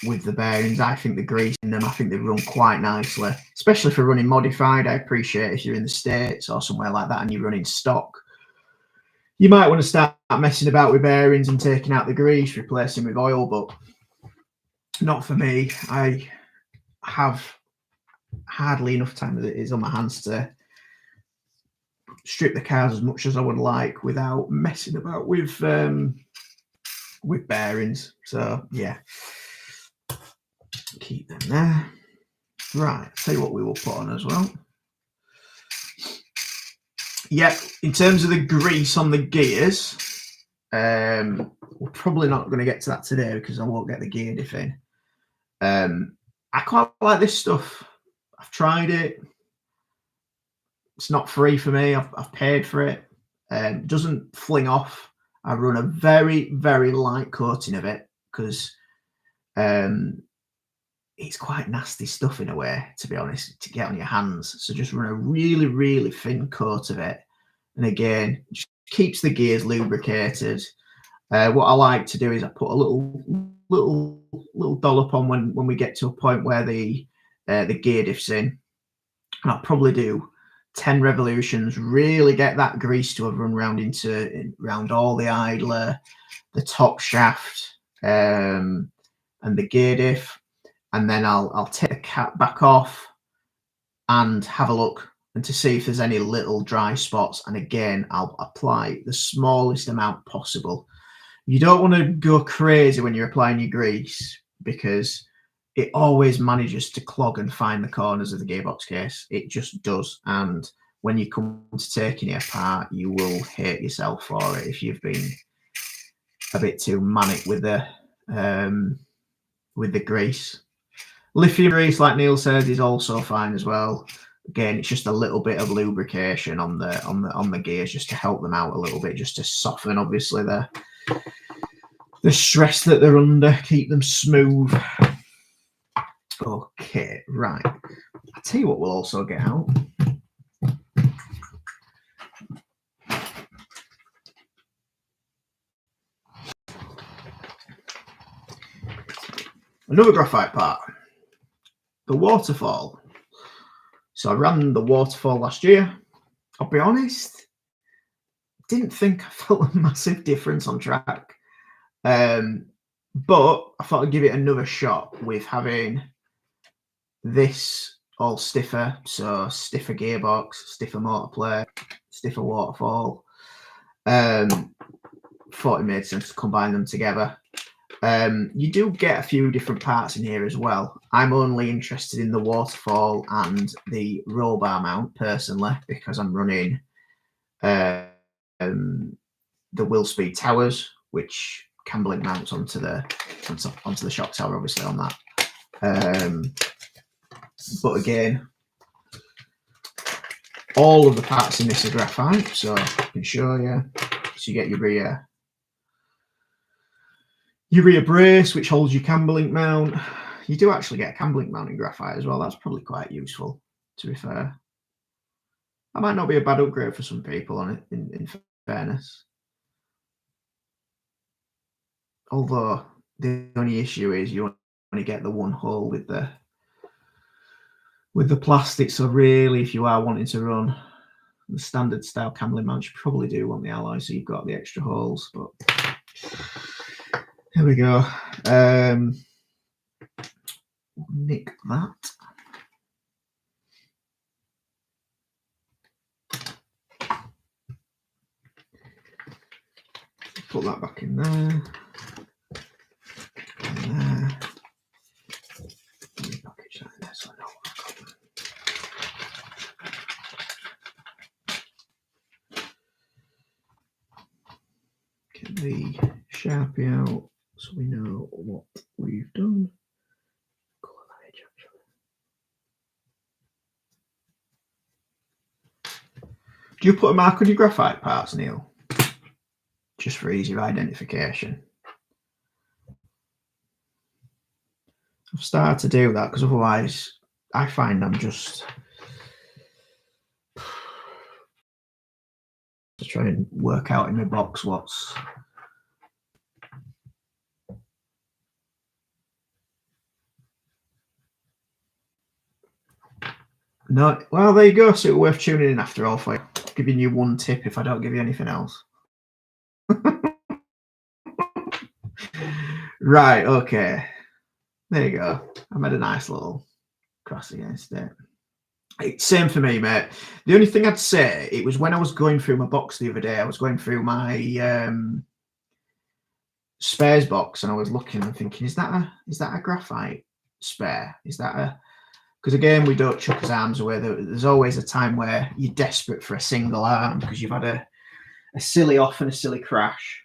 with the bearings. I think the grease in them, I think they run quite nicely, especially for running modified. I appreciate if you're in the States or somewhere like that and you're running stock, you might want to start messing about with bearings and taking out the grease, replacing with oil, but not for me. I have hardly enough time as it is on my hands to strip the cars as much as I would like without messing about with bearings. So yeah, keep them there. Right, I'll tell you what we will put on as well. Yeah, in terms of the grease on the gears, we're probably not going to get to that today because I won't get the gear diff in. I quite like this stuff. I've tried it. It's not free for me. I've paid for it. It doesn't fling off. I run a very, very light coating of it because it's quite nasty stuff in a way, to be honest, to get on your hands. So just run a really, really thin coat of it. And again, just keeps the gears lubricated. What I like to do is I put a little dollop on when we get to a point where the gear diff's in. And I'll probably do 10 revolutions, really get that grease to have run round all the idler, the top shaft, and the gear diff, and then I'll take the cap back off and have a look and to see if there's any little dry spots. And again, I'll apply the smallest amount possible. You don't want to go crazy when you're applying your grease because it always manages to clog and find the corners of the gearbox case. It just does. And when you come to taking it apart, you will hate yourself for it if you've been a bit too manic with the grease. Lithium grease, like Neil says, is also fine as well. Again, it's just a little bit of lubrication on the gears just to help them out a little bit, just to soften obviously the stress that they're under, keep them smooth. Okay, right. I'll tell you what we'll also get out. Another graphite part, the waterfall. So I ran the waterfall last year. I'll be honest, didn't think I felt a massive difference on track. But I thought I'd give it another shot with having this all stiffer, so stiffer gearbox, stiffer motor plate, stiffer waterfall. Thought it made sense to combine them together. You do get a few different parts in here as well. I'm only interested in the waterfall and the roll bar mount personally because I'm running the wheel speed towers, which Camberlink mounts onto the shock tower, obviously on that. But again, all of the parts in this are graphite, so I can show you. So you get your rear brace, which holds your Camberlink mount. You do actually get a Camberlink mount in graphite as well. That's probably quite useful, to be fair. That might not be a bad upgrade for some people on it, in fairness. Although the only issue is you only get the one hole with the plastic. So really, if you are wanting to run the standard style Camberlink mount, you probably do want the alloy, so you've got the extra holes. But here we go. Nick that. Put that back in there. And there. Package that in there so I know what I've got. Get the Sharpie out so we know what we've done. Colour that edge actually. Do you put a mark on your graphite parts, Neil? Just for easier identification. I've started to do that because otherwise I find I'm just to try and work out in my box what's no. Well, there you go. So it's worth tuning in after all. For giving you one tip if I don't give you anything else. Right, okay. There you go. I made a nice little cross against it. Same for me, mate. The only thing I'd say, it was when I was going through my box the other day, I was going through my spares box and I was looking and thinking, is that a graphite spare? Is that a... Because again, we don't chuck his arms away. There's always a time where you're desperate for a single arm because you've had a silly off and a silly crash.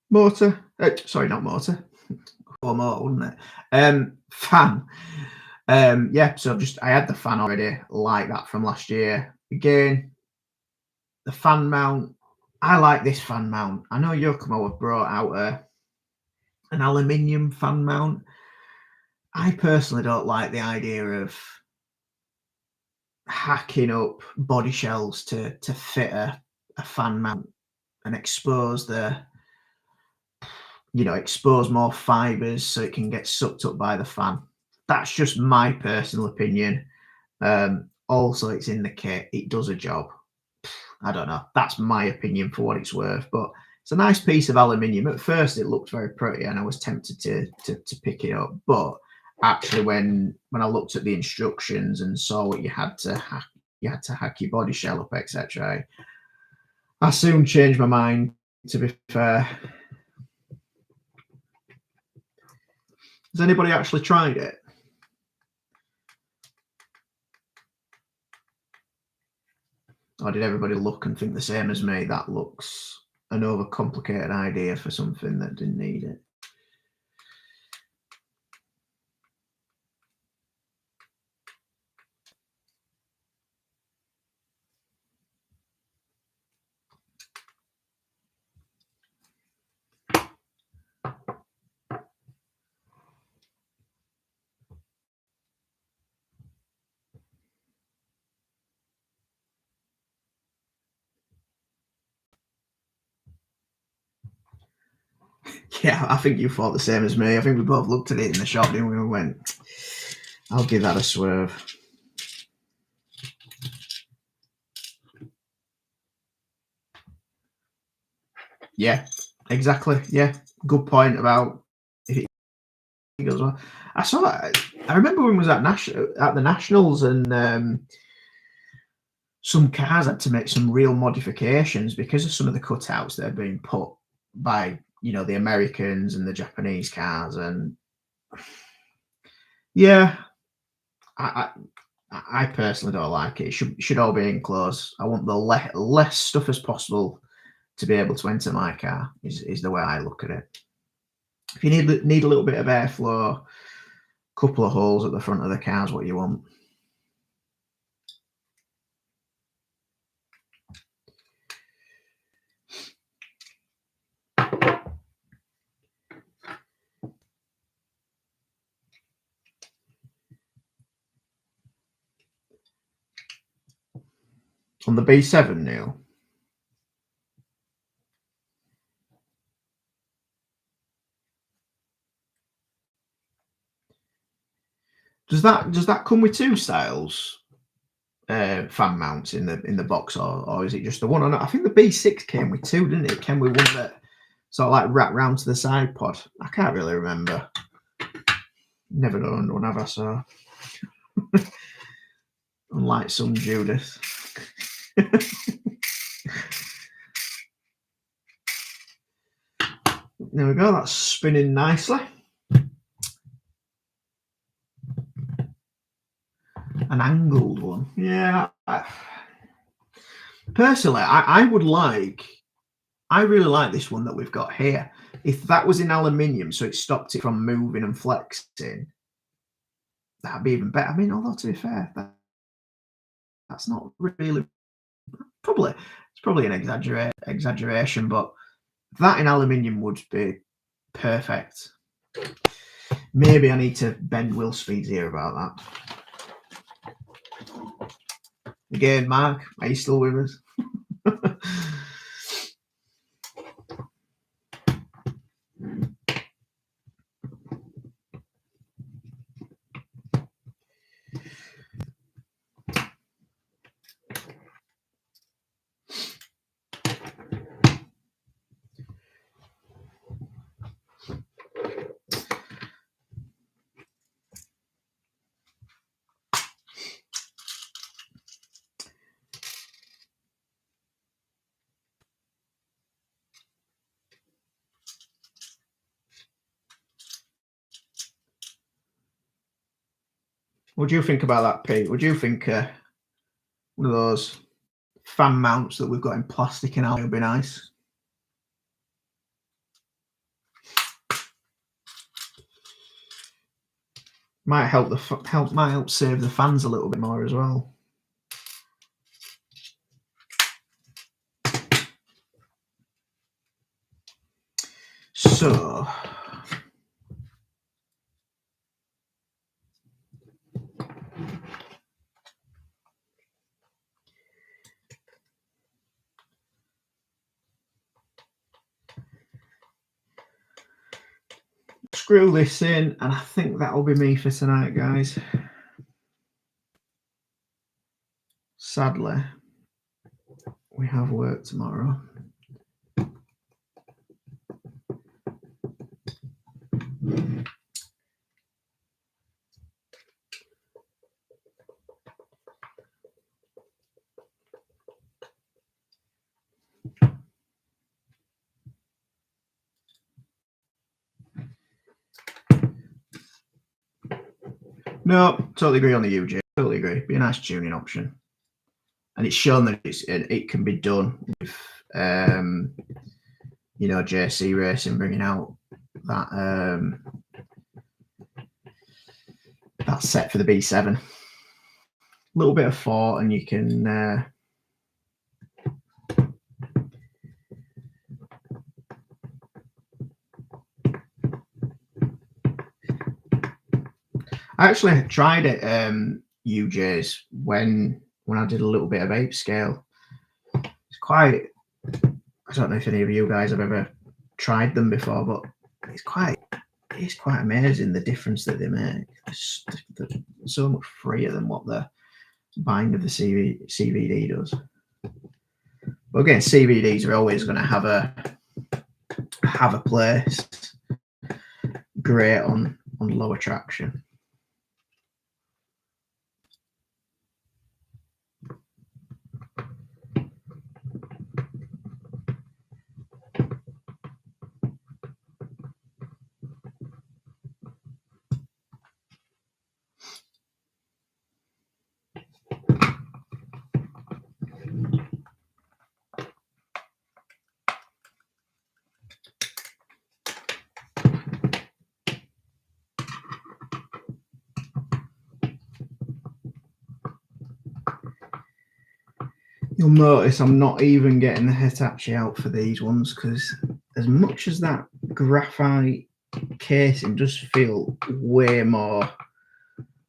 Motor, sorry, not motor. Or motor, wouldn't it? Fan. Yeah, so I had the fan already like that from last year. Again, the fan mount, I like this fan mount. I know Yokomo have brought out an aluminium fan mount. I personally don't like the idea of hacking up body shells to fit a fan mount and expose the expose more fibers so it can get sucked up by the fan. That's just my personal opinion. Also, it's in the kit. It does a job. I don't know. That's my opinion for what it's worth, but it's a nice piece of aluminium. At first, it looked very pretty, and I was tempted to pick it up. But actually, when I looked at the instructions and saw what you had to hack your body shell up, etc., I soon changed my mind. To be fair, has anybody actually tried it? Or did everybody look and think the same as me? That looks an overcomplicated idea for something that didn't need it. Yeah, I think you thought the same as me. I think we both looked at it in the shop, didn't we? And went, I'll give that a swerve. Yeah, exactly. Yeah, good point about if it goes well. I remember when we was at the Nationals, and some cars had to make some real modifications because of some of the cutouts that had been put by the Americans and the Japanese cars, and yeah, I personally don't like it. It should all be enclosed. I want the less stuff as possible to be able to enter my car. Is the way I look at it. If you need a little bit of airflow, couple of holes at the front of the car is what you want. On the B7, Neil. Does that come with two styles fan mounts in the box, or is it just the one? I think the B6 came with two, didn't it? It came with one that sort of like wrapped round to the side pod. I can't really remember. Never done one, have I? So unlike some Judas. There we go. That's spinning nicely. An angled one. Yeah. Personally, I really like this one that we've got here. If that was in aluminium, so it stopped it from moving and flexing, that'd be even better. I mean, although to be fair, that's not really it's probably an exaggeration, but that in aluminium would be perfect. Maybe I need to bend Will Speed's ear about that. Again, Mark, are you still with us? What do you think about that, Pete? Would you think one of those fan mounts that we've got in plastic and aluminium would be nice? Might help save the fans a little bit more as well. So screw this in, and I think that'll be me for tonight, guys. Sadly, we have work tomorrow. No, totally agree on the UJ. Totally agree. Be a nice tuning option, and it's shown that it can be done with, you know, JC Racing bringing out that that set for the B7. A little bit of thought, and you can. I actually tried it, UJs, when I did a little bit of ape scale. It's quite. I don't know if any of you guys have ever tried them before, but it's quite amazing the difference that they make. They're so much freer than what the bind of the CVD does. But again, CVDs are always going to have a place. Great on lower traction. You'll notice I'm not even getting the Hitachi out for these ones, because as much as that graphite casing does feel way more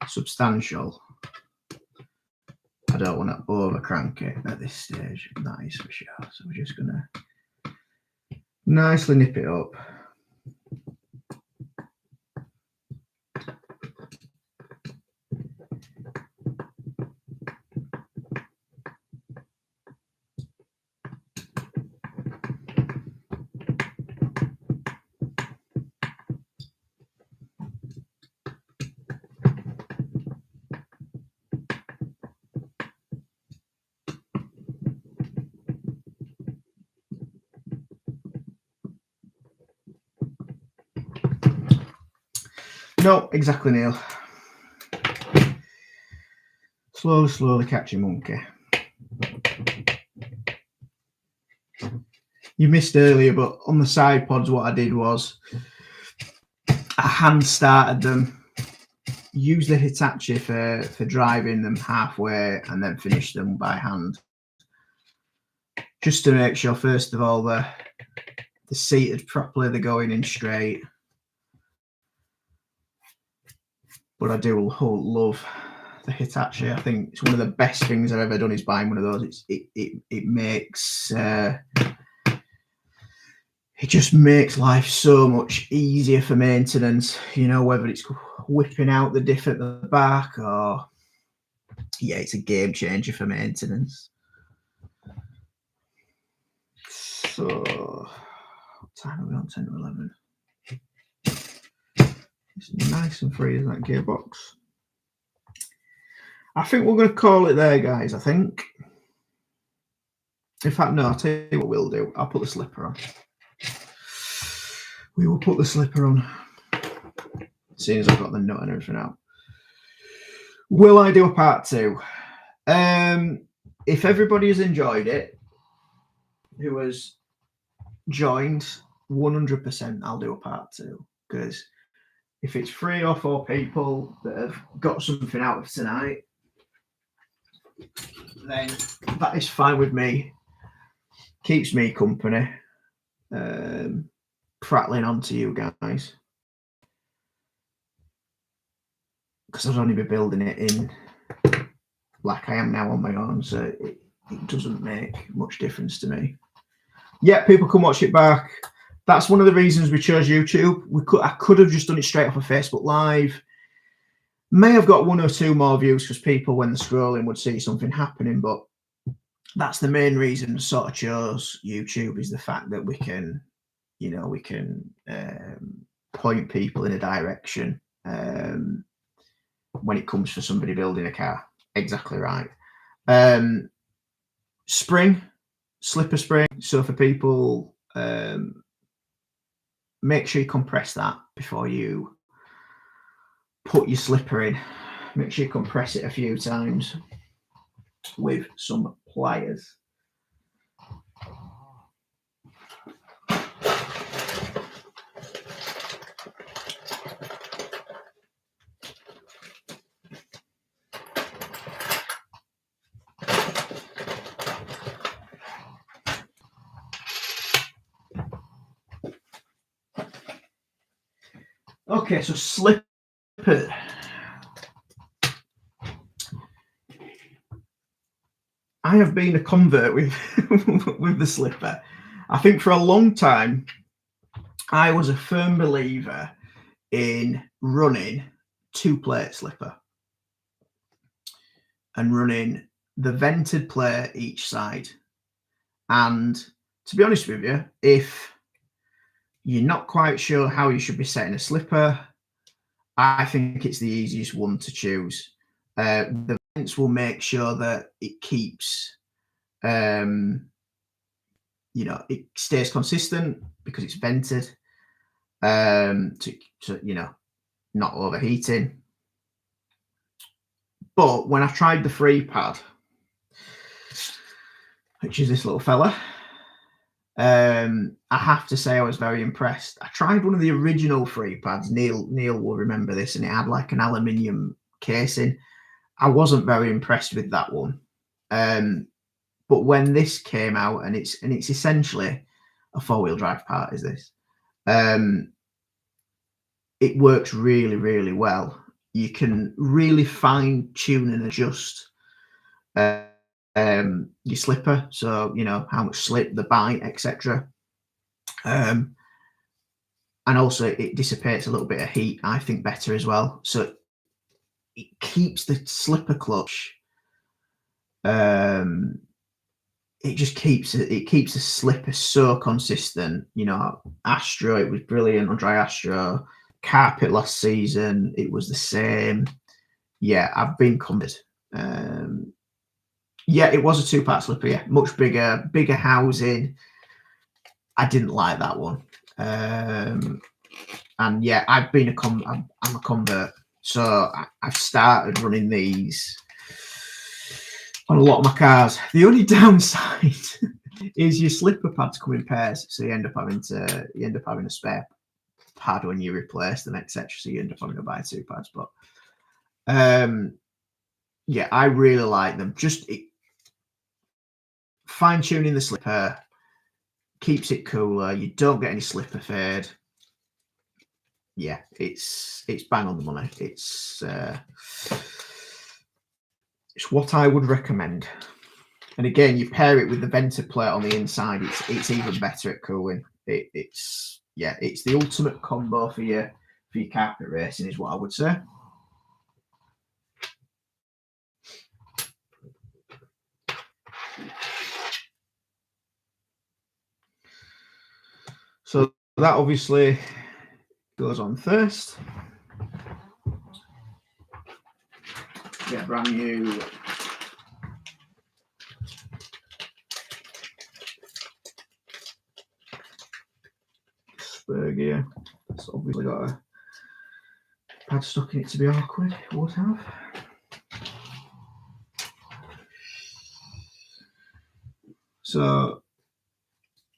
substantial, I don't want to over crank it at this stage. That is for sure. So we're just going to nicely nip it up. No, exactly, Neil. Slowly catching monkey. You missed earlier, but on the side pods, what I did was I hand started them, used the Hitachi for driving them halfway, and then finished them by hand. Just to make sure, first of all, they're seated properly, they're going in straight. But I do love the Hitachi. I think it's one of the best things I've ever done is buying one of those. It makes it just makes life so much easier for maintenance. You know, whether it's whipping out the diff at the back or yeah, it's a game changer for maintenance. So what time are we on? 10 to 11. It's nice and free, isn't that gearbox? I think we're going to call it there, guys. I think. In fact, no, I'll tell you what we'll do. I'll put the slipper on. We will put the slipper on. As soon as I've got the nut and everything out. Will I do a part 2? If everybody has enjoyed it, who has joined, 100% I'll do a part 2. Because if it's 3 or 4 people that have got something out of tonight, then that is fine with me. Keeps me company. Prattling on to you guys. Because I'd only be building it in like I am now on my own, so it doesn't make much difference to me. Yeah, people can watch it back. that's one of the reasons we chose YouTube. I could have just done it straight off of Facebook Live. May have got 1 or 2 more views because people, when they're scrolling, would see something happening. But that's the main reason I sort of chose YouTube, is the fact that we can, you know, we can point people in a direction when it comes for somebody building a car. Exactly right. Spring, slipper spring. So for people, make sure you compress that before you put your slipper in. Make sure you compress it a few times with some pliers. Okay, so slipper. I have been a convert with with the slipper. I think for a long time, I was a firm believer in running 2-plate slipper and running the vented plate each side. And to be honest with you, if you're not quite sure how you should be setting a slipper, I think it's the easiest one to choose. The vents will make sure that it keeps, you know, it stays consistent because it's vented, to you know, not overheating. But when I tried the free pad, which is this little fella, I have to say I was very impressed. I tried one of the original free pads. Neil will remember this, and it had like an aluminium casing. I wasn't very impressed with that one. But when this came out, and it's essentially a 4-wheel drive part, is this? It works really, really well. You can really fine tune and adjust your slipper, so you know how much slip, the bite, etc. And also it dissipates a little bit of heat, I think, better as well. So it keeps the slipper clutch. It just keeps the slipper so consistent. You know, Astro, it was brilliant on dry Astro. Carpet last season, it was the same. Yeah, I've been convinced. Yeah, it was a 2-part slipper. Yeah, much bigger housing. I didn't like that one. And yeah, I've been I'm a convert. So I've started running these on a lot of my cars. The only downside is your slipper pads come in pairs, so you end up having a spare pad when you replace them, etc. So you end up having to buy 2 pads. But yeah, I really like them. Just fine tuning the slipper keeps it cooler. You don't get any slipper fade. Yeah, it's bang on the money. It's what I would recommend. And again, you pair it with the vented plate on the inside. It's even better at cooling. It's the ultimate combo for your carpet racing, is what I would say. So that obviously goes on first. Get brand new spur gear. It's obviously got a pad stuck in it to be awkward. It would have. So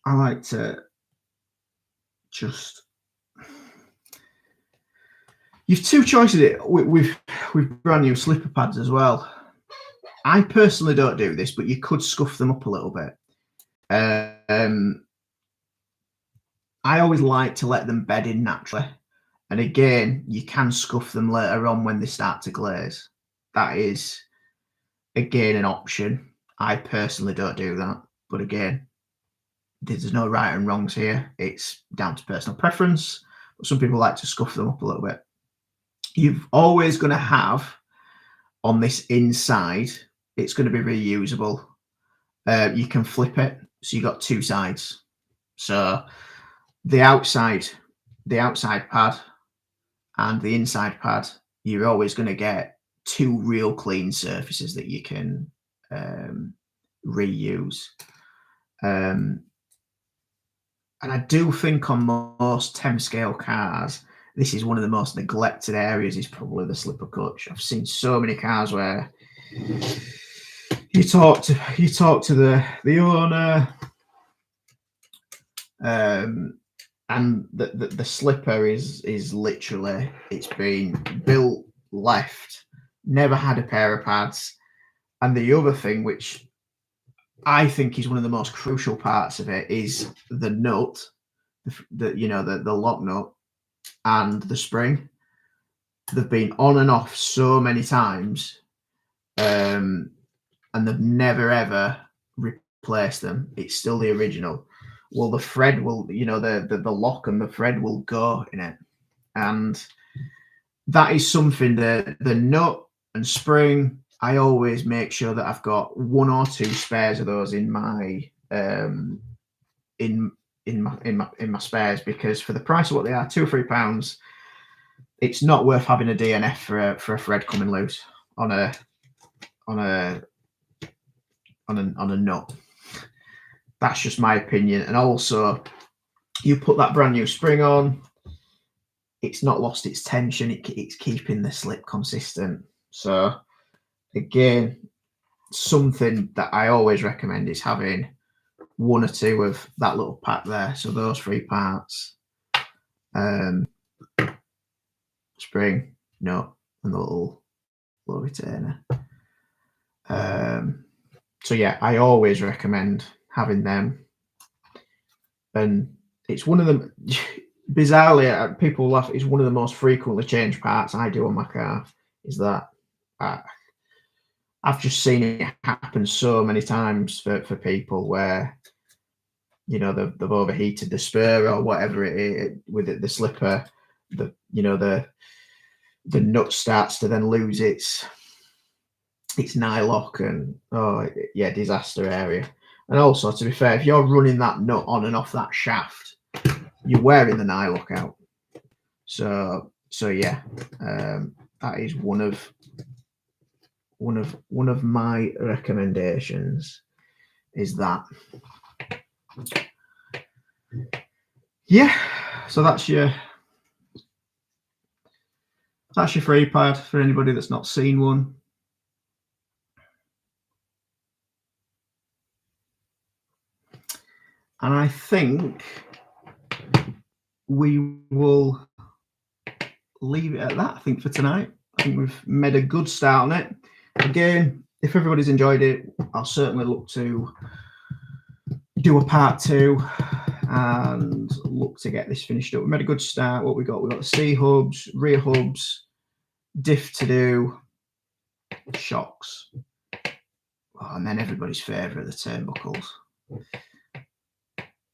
I like to just, you've 2 choices with brand new slipper pads as well. I personally don't do this, but you could scuff them up a little bit. I always like to let them bed in naturally, and again, you can scuff them later on when they start to glaze. That is again an option. I personally don't do that, but again, there's no right and wrongs here. It's down to personal preference. But some people like to scuff them up a little bit. You've always going to have on this inside, it's going to be reusable. You can flip it, so you got two sides. So the outside pad and the inside pad, you're always going to get two real clean surfaces that you can reuse. And I do think on most 10 scale cars, this is one of the most neglected areas, is probably the slipper clutch. I've seen so many cars where you talk to the owner, and the slipper is literally, it's been built left, never had a pair of pads. And the other thing, which I think is one of the most crucial parts of it, is the nut, the lock nut and the spring. They've been on and off so many times, and they've never ever replaced them. It's still the original. Well, the thread will, the lock and the thread will go in it, and that is something that the nut and spring, I always make sure that I've got one or two spares of those in my in my spares, because for the price of what they are, £2 or £3, it's not worth having a DNF for a thread coming loose on a nut. That's just my opinion. And also, you put that brand new spring on, it's not lost its tension. It's keeping the slip consistent. So again, something that I always recommend is having one or two of that little pack there. So those three parts, spring, nut, and the little retainer. So yeah, I always recommend having them. And it's one of them, bizarrely, people laugh, it's one of the most frequently changed parts I do on my car, is that I've just seen it happen so many times for people where, they've overheated the spur or whatever it is with the slipper, the nut starts to then lose its nylock, and disaster area. And also, to be fair, if you're running that nut on and off that shaft, you're wearing the nylock out. So yeah, that is one of my recommendations, is that. Yeah, so that's your free pad for anybody that's not seen one. And I think we will leave it at that, I think, for tonight. I think we've made a good start on it. Again, if everybody's enjoyed it, I'll certainly look to do a part 2 and look to get this finished up. We made a good start. What we got? We got the C hubs, rear hubs, diff to do, shocks, and then everybody's favourite, the turnbuckles.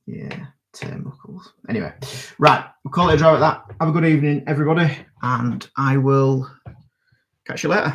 Yeah, turnbuckles. Anyway, right, we'll call it a draw at that. Have a good evening, everybody, and I will catch you later.